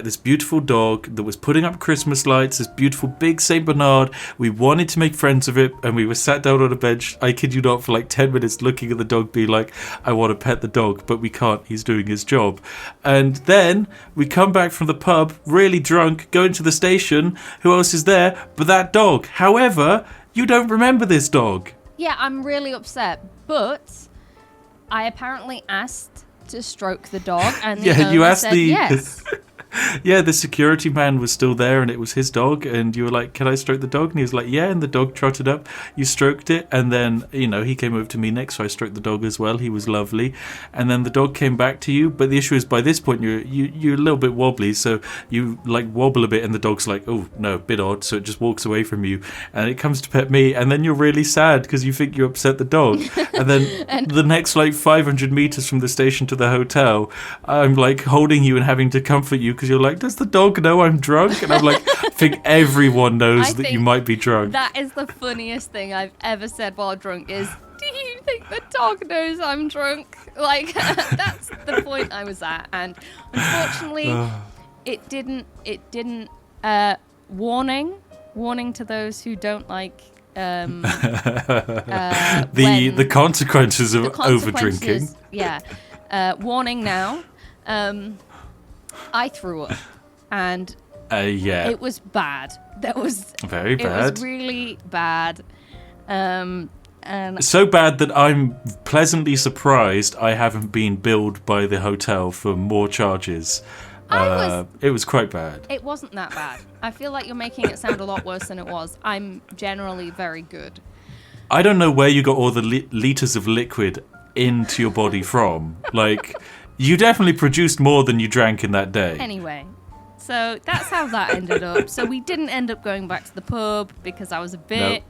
this beautiful dog that was putting up Christmas lights, this beautiful big Saint Bernard. We wanted to make friends of it, and we were sat down on a bench, I kid you not, for like 10 minutes looking at the dog, being like, I want to pet the dog, but we can't, he's doing his job. And then we come back from the pub, really drunk, go into the station, who else is there but that dog? However, you don't remember this dog. Yeah, I'm really upset, but I apparently asked to stroke the dog, and the owner said yes. Yeah, the security man was still there, and it was his dog, and you were like, can I stroke the dog? And he was like, yeah, and the dog trotted up, you stroked it, and then, he came over to me next, so I stroked the dog as well. He was lovely, and then the dog came back to you, but the issue is, by this point, you're a little bit wobbly, so you, wobble a bit, and the dog's like, oh, no, bit odd, so it just walks away from you, and it comes to pet me, and then you're really sad, because you think you upset the dog, and then the next, 500 meters from the station to the hotel, I'm, holding you and having to comfort you, because you're like, does the dog know I'm drunk? And I'm like, I think everyone knows that you might be drunk. That is the funniest thing I've ever said while drunk is, do you think the dog knows I'm drunk? That's the point I was at. And unfortunately, it didn't, warning to those who don't like, the consequences of over drinking. Yeah. Warning now. I threw up, and it was bad. That was very bad. It was really bad, and so bad that I'm pleasantly surprised I haven't been billed by the hotel for more charges. It was quite bad. It wasn't that bad. I feel like you're making it sound a lot worse than it was. I'm generally very good. I don't know where you got all the liters of liquid into your body from. You definitely produced more than you drank in that day. Anyway, so that's how that ended up. So we didn't end up going back to the pub because I was a bit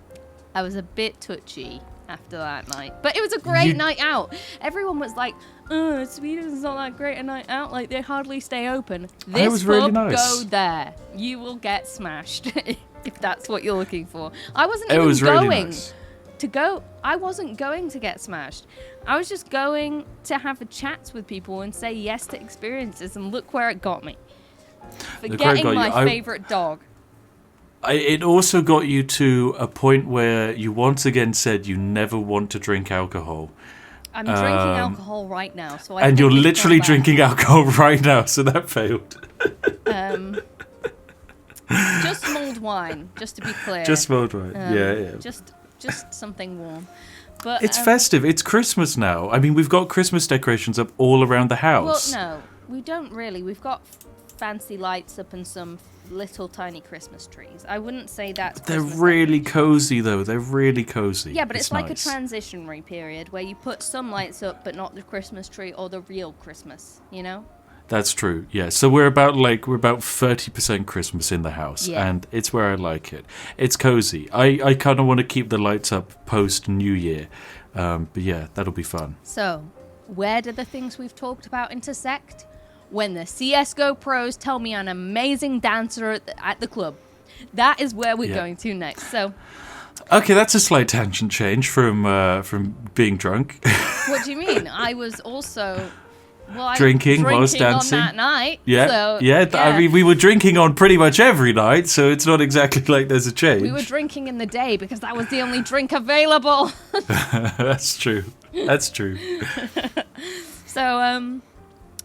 touchy after that night. But it was a great night out. Everyone was like, Sweden's not that great a night out. They hardly stay open. This was pub, really nice. Go there. You will get smashed if that's what you're looking for. I wasn't I wasn't going to get smashed. I was just going to have a chat with people and say yes to experiences, and look where it got me. Forgetting my favourite dog. It also got you to a point where you once again said you never want to drink alcohol. I'm drinking alcohol right now. And you're literally drinking alcohol right now, so that failed. Just mulled wine, just to be clear. Just mulled wine, yeah. Just something warm. But it's festive. It's Christmas now. I mean, we've got Christmas decorations up all around the house. Well, no, we don't really. We've got fancy lights up and some little tiny Christmas trees. I wouldn't say that's They're really cozy, though. They're really cozy. Yeah, but it's like nice. A transitionary period where you put some lights up, but not the Christmas tree or the real Christmas, That's true, yeah. So we're about 30% Christmas in the house, and it's where I like it. It's cozy. I kind of want to keep the lights up post New Year, but yeah, that'll be fun. So, where do the things we've talked about intersect? When the CSGO pros tell me I'm an amazing dancer at the club. That is where we're going to next. So, okay, that's a slight tangent change from being drunk. What do you mean? I was also Well, drinking whilst dancing on that night. Yeah, so, yeah. I mean, we were drinking on pretty much every night, so it's not exactly like there's a change. We were drinking in the day because that was the only drink available. That's true. That's true. So,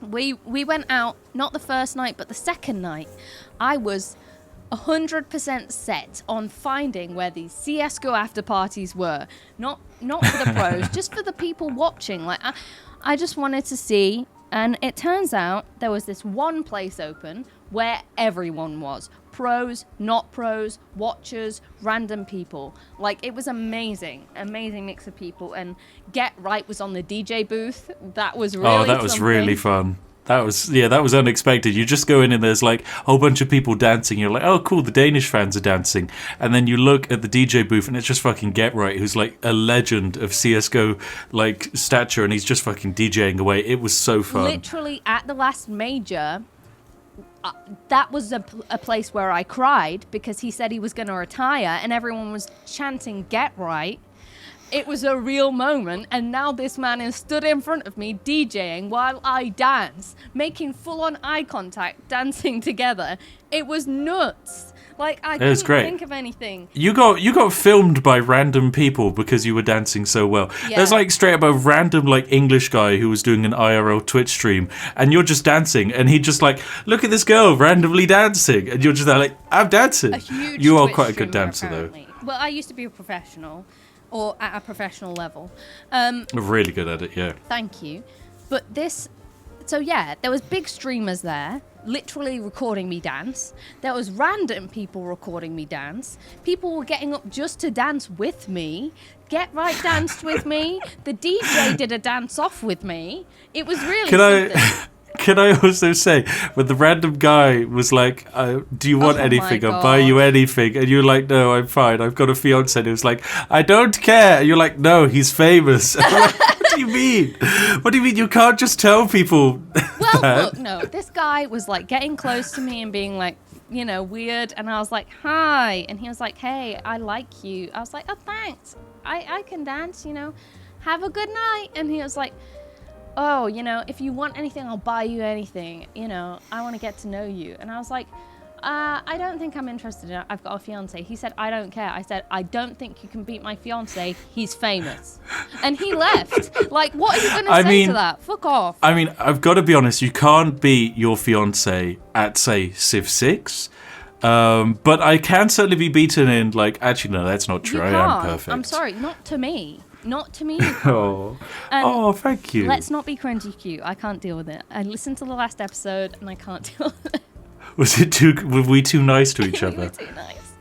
we went out, not the first night, but the second night. I was 100% set on finding where these CSGO after parties were. Not for the pros, just for the people watching. Like, I just wanted to see, and it turns out there was this one place open where everyone was. Pros, not pros, watchers, random people. Like, it was amazing mix of people. And Get Right was on the DJ booth. That was really was really fun. That was unexpected. You just go in and there's like a whole bunch of people dancing. You're like, oh, cool, the Danish fans are dancing. And then you look at the DJ booth and it's just fucking Get Right, who's like a legend of CSGO like stature, and he's just fucking DJing away. It was so fun. Literally at the last major, that was a place where I cried because he said he was going to retire and everyone was chanting Get Right. It was a real moment, and now this man is stood in front of me DJing while I dance, making full-on eye contact, dancing together. It was nuts. Like, I couldn't think of anything. You got filmed by random people because you were dancing so well. Yeah. There's like straight up a random like English guy who was doing an IRL Twitch stream, and you're just dancing, and he just like, look at this girl randomly dancing, and you're just there like, I'm dancing. A huge You are Twitch quite a good streamer, dancer apparently. Well, I used to be a professional. Or at a professional level. Really good at it, yeah. Thank you. But there was big streamers there, literally recording me dance. There was random people recording me dance. People were getting up just to dance with me. Get Right danced with me. The DJ did a dance off with me. It was really something. Can I also say, when the random guy was like, do you want anything? I'll buy you anything. And you're like, no, I'm fine. I've got a fiance. And he was like, I don't care. And you're like, no, he's famous. And I'm like, what do you mean? What do you mean? You can't just tell people Well, that. look, no. This guy was like getting close to me and being like, weird. And I was like, hi. And he was like, hey, I like you. I was like, oh, thanks. I can dance, Have a good night. And he was like, oh, if you want anything, I'll buy you anything. I want to get to know you. And I was like, I don't think I'm interested in it. I've got a fiance. He said, I don't care. I said, I don't think you can beat my fiance. He's famous. And he left. Like, what are you going to say to that? Fuck off. I mean, I've got to be honest. You can't beat your fiance at, say, Civ 6. But I can certainly be beaten in, like, actually, no, that's not true. I am perfect. I'm sorry. Not to me. Not to me. Oh, thank you. Let's not be cringy cute. I can't deal with it. I listened to the last episode and I can't deal with it. Were we too nice to each We other? were too nice.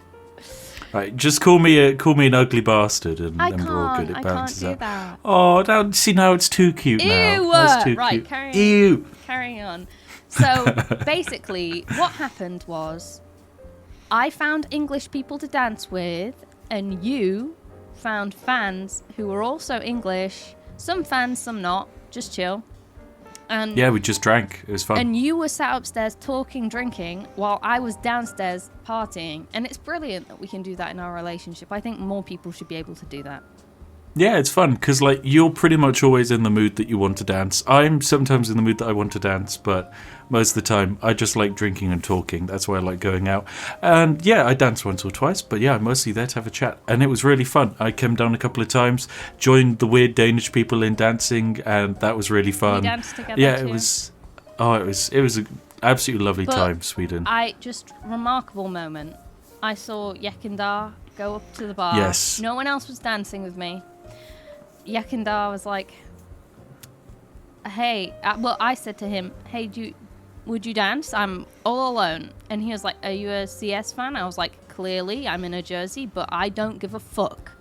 Right, just call me an ugly bastard and we're all good. It I balances can't do out. that. Oh, see now it's too cute now. Ew! That's too Right, cute. carrying on. So basically, what happened was, I found English people to dance with, and you found fans who were also English. Some fans, some not. Just chill. And yeah, we just drank. It was fun. And you were sat upstairs talking, drinking, while I was downstairs partying. And it's brilliant that we can do that in our relationship. I think more people should be able to do that. Yeah, it's fun because like you're pretty much always in the mood that you want to dance. I'm sometimes in the mood that I want to dance, but most of the time I just like drinking and talking. That's why I like going out. And yeah, I danced once or twice, but yeah, I'm mostly there to have a chat. And it was really fun. I came down a couple of times, joined the weird Danish people in dancing, and that was really fun. We danced together yeah, too. it was an absolutely lovely time, Sweden. Remarkable moment. I saw Yekindar go up to the bar. Yes. No one else was dancing with me. Yekindar was like, hey, I said to him, hey, would you dance? I'm all alone. And he was like, are you a CS fan? I was like, clearly, I'm in a jersey, but I don't give a fuck.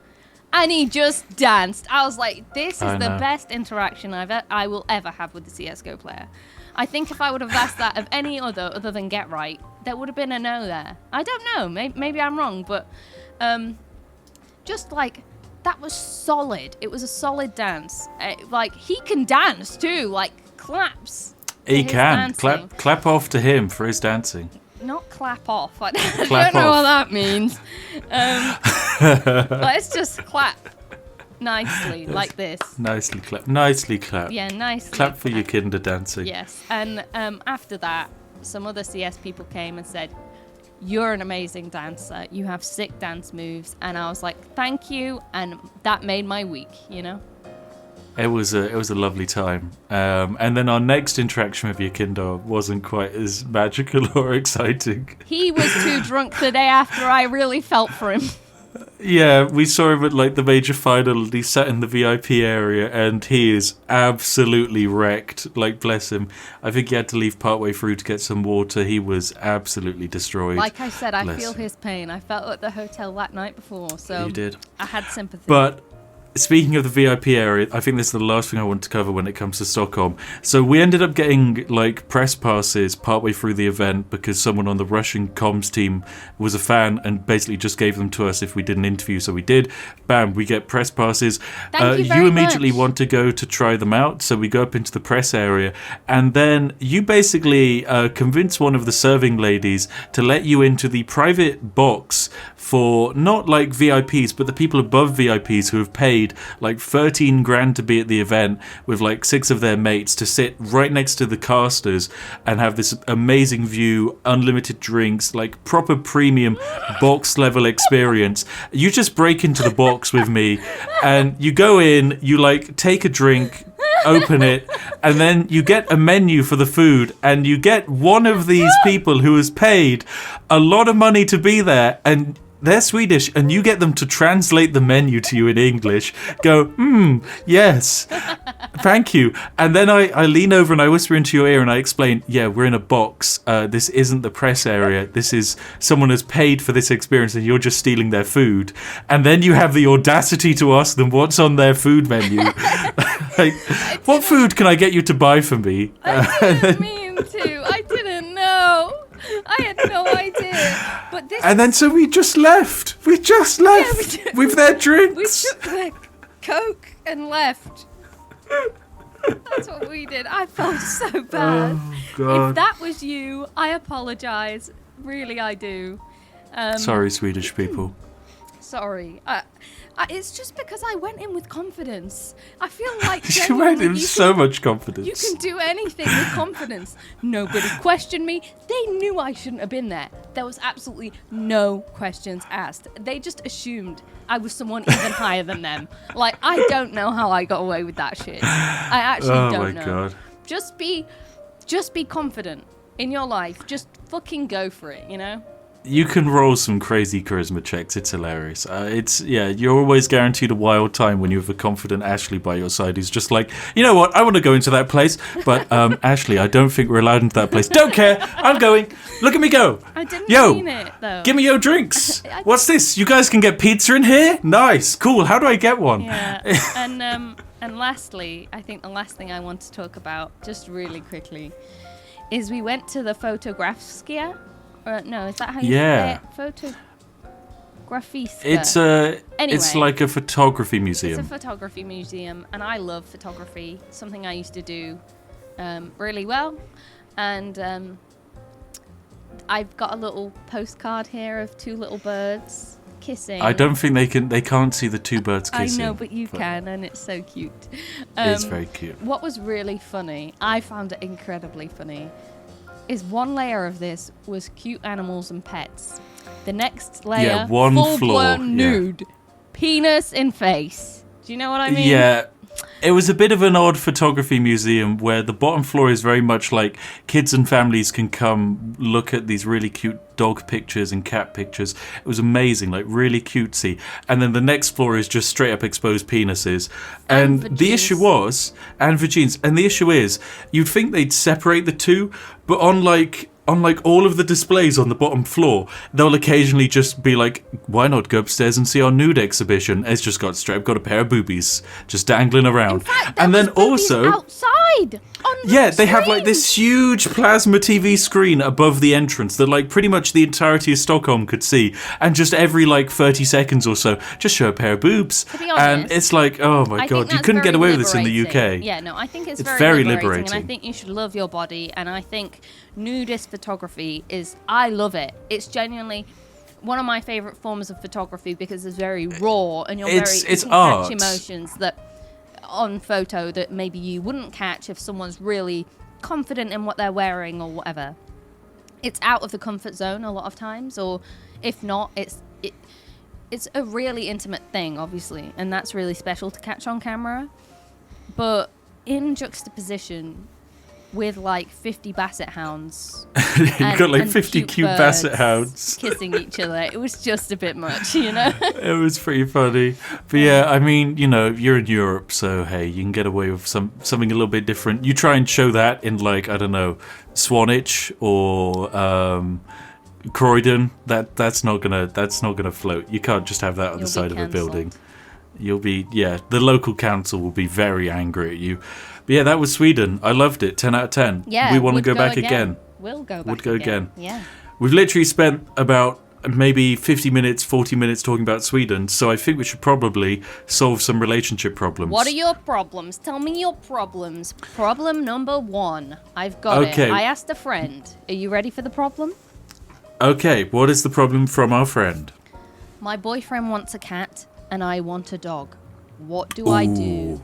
And he just danced. I was like, this is the best interaction I will ever have with a CSGO player. I think if I would have asked that of any other than Get Right, there would have been a no there. I don't know. Maybe I'm wrong, but just like, that was solid. It was a solid dance. Like, he can dance too. Like, claps. He can. Dancing. Clap off to him for his dancing. Not clap off. I Clap don't know off. what that means. Let's just clap. nicely, like this. Nicely clap. Nicely clap. Yeah, nicely. Clap for your kinder dancing. Yes, and after that, some other CS people came and said, "You're an amazing dancer. You have sick dance moves." And I was like, "Thank you," and that made my week. You know. It was a lovely time. And then our next interaction with Yakindo wasn't quite as magical or exciting. He was too drunk the day after. I really felt for him. Yeah, we saw him at like the major final and he sat in the VIP area and he is absolutely wrecked. Like, bless him. I think he had to leave partway through to get some water. He was absolutely destroyed. Like I said, I Bless feel him. his pain. I felt at the hotel that night before, so You did. I had sympathy. But speaking of the VIP area, I think this is the last thing I want to cover when it comes to Stockholm. So we ended up getting like press passes partway through the event because someone on the Russian comms team was a fan and basically just gave them to us if we did an interview. So we did. Bam, we get press passes. Thank you very immediately much. want to go to try them out. So we go up into the press area and then you basically convince one of the serving ladies to let you into the private box for not like VIPs, but the people above VIPs who have paid like 13 grand to be at the event with like 6 of their mates to sit right next to the casters and have this amazing view, unlimited drinks, like proper premium box level experience. You just break into the box with me and you go in, you like take a drink, open it, and then you get a menu for the food and you get one of these people who has paid a lot of money to be there and they're Swedish and you get them to translate the menu to you in English, go, yes, thank you. And then I lean over and I whisper into your ear and I explain, yeah, we're in a box. This isn't the press area. This is someone has paid for this experience and you're just stealing their food. And then you have the audacity to ask them what's on their food menu. Like, what food can I get you to buy for me? I didn't mean to. I didn't know. I had no idea. But this And then so we just left. We just left with their drinks. we took their Coke and left. That's what we did. I felt so bad. Oh, God. If that was you, I apologise. Really, I do. Sorry, Swedish people. Sorry. It's just because I went in with confidence. I feel like You went in genuinely so much confidence. you can do anything with confidence. Nobody questioned me. They knew I shouldn't have been there. There was absolutely no questions asked. They just assumed I was someone even higher than them. Like, I don't know how I got away with that shit. I actually don't know. Oh my God. Just be confident in your life. Just fucking go for it, you know? You can roll some crazy charisma checks. It's hilarious. You're always guaranteed a wild time when you have a confident Ashley by your side who's just like, you know what, I want to go into that place, but Ashley, I don't think we're allowed into that place. Don't care, I'm going. Look at me go. I didn't Yo, mean it, though. give me your drinks. What's this? You guys can get pizza in here? Nice, cool. How do I get one? Yeah, and lastly, I think the last thing I want to talk about, just really quickly, is we went to the Fotografska. No, is that how you say it? Fotografiska. It's like a photography museum. It's a photography museum, and I love photography. Something I used to do really well, and I've got a little postcard here of 2 little birds kissing. I don't think they can't see the 2 birds kissing. I know, but you can, and it's so cute. It's very cute. What was really funny, I found it incredibly funny, is one layer of this was cute animals and pets. The next layer, one floor, full-blown nude. Penis in face. Do you know what I mean? Yeah. It was a bit of an odd photography museum where the bottom floor is very much like kids and families can come look at these really cute dog pictures and cat pictures. It was amazing, like really cutesy. And then the next floor is just straight up exposed penises. And the issue was, and vagines, and the issue is, you'd think they'd separate the two, but on like all of the displays on the bottom floor, they'll occasionally just be like, why not go upstairs and see our nude exhibition? It's just got a pair of boobies just dangling around. In fact, and then also outside on the they have like screen. this huge plasma TV screen above the entrance that like pretty much the entirety of Stockholm could see, and just every like 30 seconds or so just show a pair of boobs. To be honest, and it's like, oh my God, you couldn't get away with this in the UK. Yeah, no, I think it's very very liberating, and I liberating. think you should love your body, and I think nudist photography I love it. It's genuinely one of my favorite forms of photography because it's very raw and you It's can art. catch emotions that on photo that maybe you wouldn't catch if someone's really confident in what they're wearing or whatever. It's out of the comfort zone a lot of times, or if not, it's a really intimate thing, obviously, and that's really special to catch on camera. But in juxtaposition with like 50 basset hounds, You've got like 50 cute basset birds hounds kissing each other, it was just a bit much, you know. It was pretty funny. But yeah, I mean, you know, you're in Europe, so hey, you can get away with something a little bit different. You try and show that in like, I don't know, Swanage or Croydon. That's not gonna float. You can't just have that on the side of a building. The local council will be very angry at you. But yeah, that was Sweden. I loved it. 10 out of 10. Yeah, we want to go back again. We'll go back Would go again. Yeah. We've literally spent about maybe 50 minutes, 40 minutes talking about Sweden, so I think we should probably solve some relationship problems. What are your problems? Tell me your problems. Problem number 1. I've got it. I asked a friend. Are you ready for the problem? Okay, what is the problem from our friend? My boyfriend wants a cat and I want a dog. What do I do?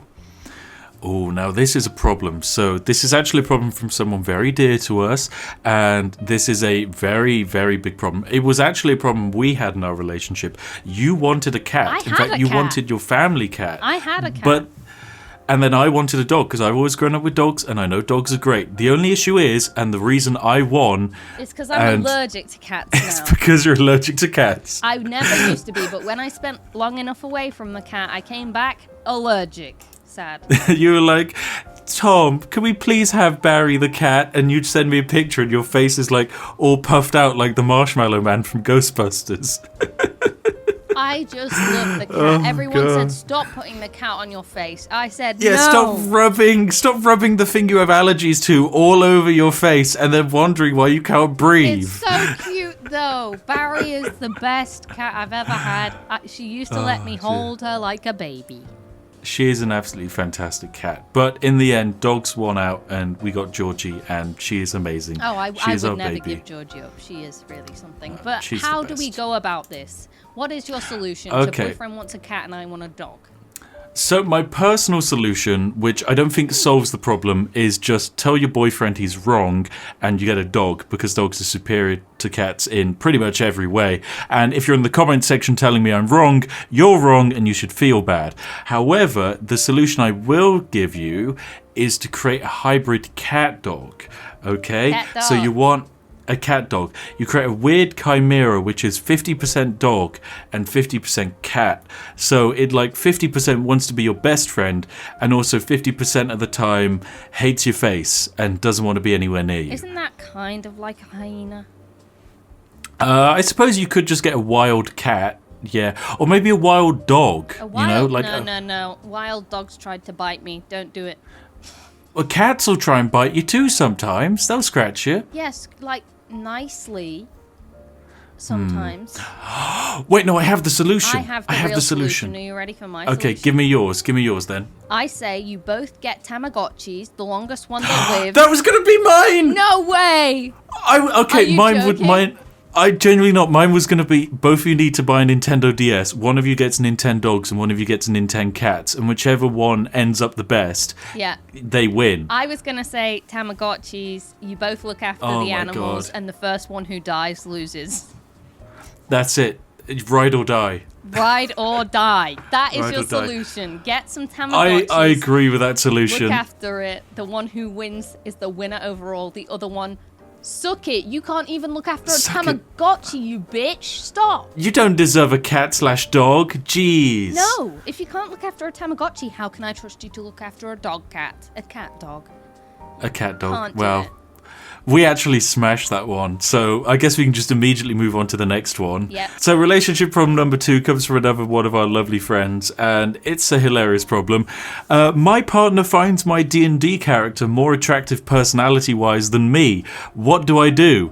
Oh, now this is a problem. So this is actually a problem from someone very dear to us, and this is a very, very big problem. It was actually a problem we had in our relationship. You wanted a cat. In fact, you wanted your family cat. I had a cat. And then I wanted a dog because I've always grown up with dogs and I know dogs are great. The only issue is, and the reason I won... It's because I'm allergic to cats now. It's because you're allergic to cats. I never used to be, but when I spent long enough away from the cat, I came back allergic. Sad. You were like, Tom, can we please have Barry the cat? And you'd send me a picture and your face is like all puffed out like the Marshmallow Man from Ghostbusters. I just love the cat. Oh, Everyone God. said, stop putting the cat on your face. I said, Yeah, no. stop rubbing the thing you have allergies to all over your face and then wondering why you can't breathe. It's so cute, though. Barry is the best cat I've ever had. She used to let me hold her like a baby. She is an absolutely fantastic cat. But in the end, dogs won out and we got Georgie and she is amazing. Oh, I is would our never baby. give Georgie up. She is really something. But She's how the do we best. go about this? What is your solution Okay. to boyfriend wants a cat and I want a dog? So my personal solution, which I don't think solves the problem, is just tell your boyfriend he's wrong and you get a dog because dogs are superior to cats in pretty much every way. And if you're in the comment section telling me I'm wrong, you're wrong and you should feel bad. However, the solution I will give you is to create a hybrid cat dog. Okay? Cat dog. So you want a cat dog. You create a weird chimera which is 50% dog and 50% cat. So it like 50% wants to be your best friend and also 50% of the time hates your face and doesn't want to be anywhere near you. Isn't that kind of like a hyena? I suppose you could just get a wild cat. Yeah, or maybe a wild dog. A wild? Like No. Wild dogs tried to bite me. Don't do it. Well, cats will try and bite you too sometimes. They'll scratch you. Yes, like nicely. Sometimes. Wait, no, I have the solution. I have the real solution. Are you ready for my Okay, solution? give me yours. Give me yours then. I say you both get Tamagotchis, the longest one that lives. That was gonna be mine. No way! Are you joking? I genuinely not. Mine was going to be both of you need to buy a Nintendo DS. One of you gets Nintendo Dogs and one of you gets Nintendo Cats. And whichever one ends up the best, Yeah. they win. I was going to say Tamagotchis, you both look after Oh the my animals, God. and the first one who dies loses. That's it. Ride or die. Ride or die. That is Ride your or die. solution. Get some Tamagotchis. I agree with that solution. Look after it. The one who wins is the winner overall. The other one, suck it. You can't even look after a Suck it. Tamagotchi, you bitch. Stop. You don't deserve a cat/dog. Jeez. No. If you can't look after a Tamagotchi, how can I trust you to look after a dog cat? A cat dog. A cat dog. Can't do well, it. we actually smashed that one. So I guess we can just immediately move on to the next one. Yep. So relationship problem number 2 comes from another one of our lovely friends, and it's a hilarious problem. My partner finds my D&D character more attractive personality-wise than me. What do I do?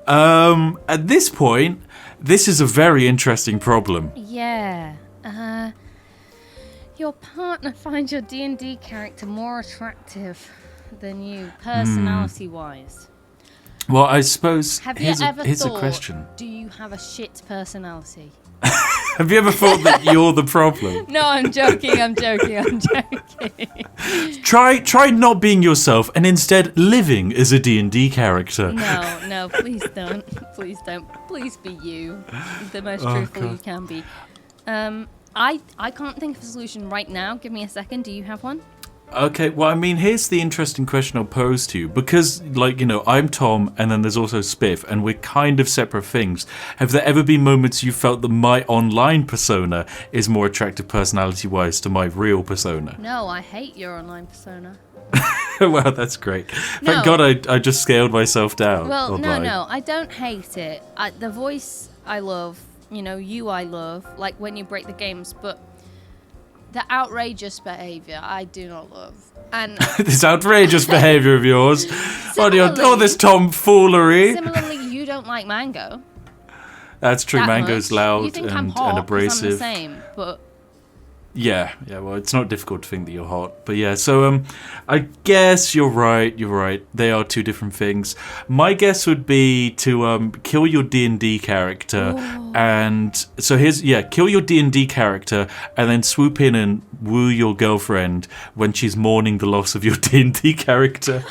At this point, this is a very interesting problem. Yeah. Your partner finds your D&D character more attractive than you, personality-wise. Well, I suppose Have you here's ever a thought, question. do you have a shit personality? Have you ever thought that you're the problem? No, I'm joking. Try not being yourself and instead living as a D&D character. No, please don't. Please don't. Please be you. The most truthful you can be. I can't think of a solution right now. Give me a second. Do you have one? Okay, well, I mean, here's the interesting question I'll pose to you. Because, like, you know, I'm Tom, and then there's also Spiff, and we're kind of separate things. Have there ever been moments you felt that my online persona is more attractive personality-wise to my real persona? No, I hate your online persona. Well, that's great. Thank God I just scaled myself down. Well, online. no, I don't hate it. The voice I love, you know, you I love, like when you break the games, but the outrageous behaviour I do not love. And this outrageous behaviour of yours. Similarly, this tomfoolery. Similarly, you don't like Mango. That's true. That Mango's much. loud You think and, I'm hot and 'cause abrasive. I'm the same, but Yeah, well, it's not difficult to think that you're hot. But yeah, so I guess you're right. They are two different things. My guess would be to kill your D&D character. Ooh. And so kill your D&D character and then swoop in and woo your girlfriend when she's mourning the loss of your D&D character.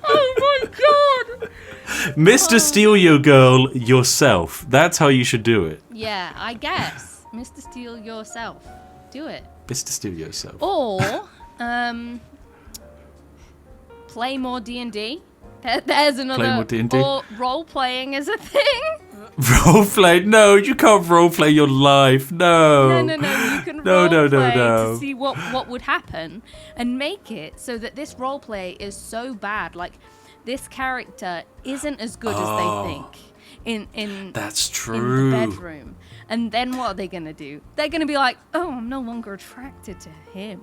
oh my god! Mr. Steal Your Girl yourself. That's how you should do it. Yeah, I guess. Mr. Steal yourself. Do it. Mr. Steal Yourself. Or play more D&D. There's another. Play more D&D. Or role playing is a thing. Roleplay? No, you can't roleplay your life. No. No. You can No. roleplay to see what would happen and make it so that this roleplay is so bad. Like, this character isn't as good as they think in That's true. in the bedroom. And then what are they going to do? They're going to be like, oh, I'm no longer attracted to him.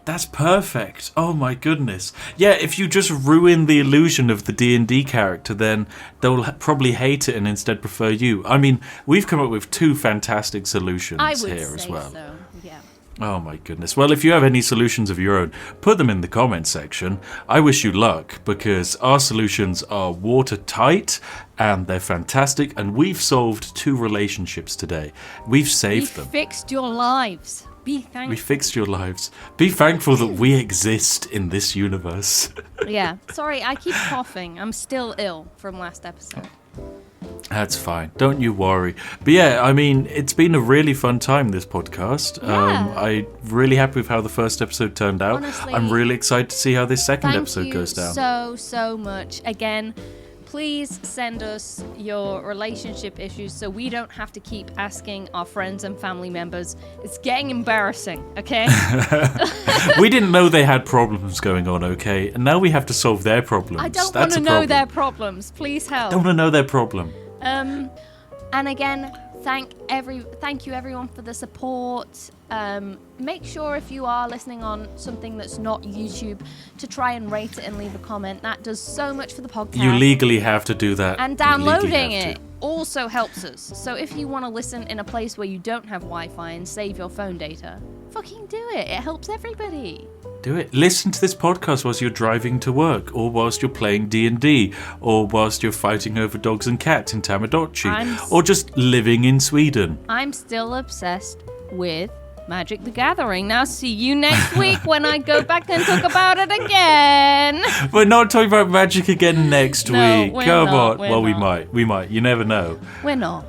That's perfect. Oh my goodness. Yeah, if you just ruin the illusion of the D&D character, then they'll probably hate it and instead prefer you. I mean, we've come up with two fantastic solutions I would here say as well. so, yeah. Oh my goodness. Well, if you have any solutions of your own, put them in the comment section. I wish you luck because our solutions are watertight and they're fantastic, and we've solved 2 relationships today. We've saved them. We fixed your lives. Be thankful. We fixed your lives. Be thankful that we exist in this universe. Yeah. Sorry, I keep coughing. I'm still ill from last episode. That's fine. Don't you worry. But yeah, I mean, it's been a really fun time, this podcast. Yeah. I'm really happy with how the first episode turned out. Honestly, I'm really excited to see how this second episode goes down. Thank you so much. Again, please send us your relationship issues so we don't have to keep asking our friends and family members. It's getting embarrassing, okay? We didn't know they had problems going on, okay? And now we have to solve their problems. I don't want That's to a know problem. their problems. Please help. Don't want to know their problem. And again, thank you everyone for the support. Make sure if you are listening on something that's not YouTube to try and rate it and leave a comment. That does so much for the podcast. You legally have to do that. And You legally downloading have it to. also helps us. So if you want to listen in a place where you don't have Wi-Fi and save your phone data, fucking do it. It helps everybody. Do it. Listen to this podcast whilst you're driving to work, or whilst you're playing D&D, or whilst you're fighting over dogs and cats in Tamagotchi, or just living in Sweden. I'm still obsessed with Magic the Gathering. Now see you next week when I go back and talk about it again. We're not talking about Magic again next No, week. we're Come not, on. we're Well, not. we might. You never know. We're not.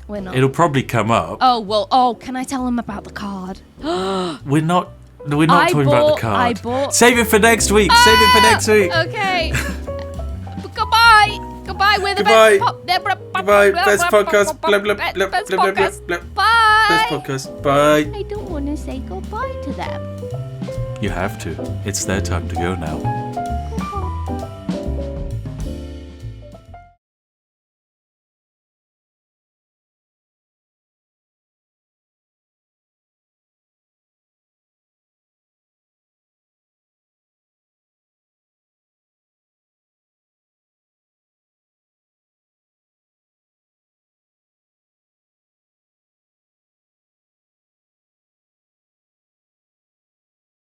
It'll probably come up. Can I tell them about the card? We're not talking about the card. I bought. Save it for next week. Save it for next week. Okay. Goodbye. Goodbye. We're the Goodbye. best. Goodbye. Best podcast. Blah, blah, blah, blah, Best blah, blah, podcast. blah. Bye. Best podcast. Bye. I don't want to say goodbye to them. You have to. It's their time to go now.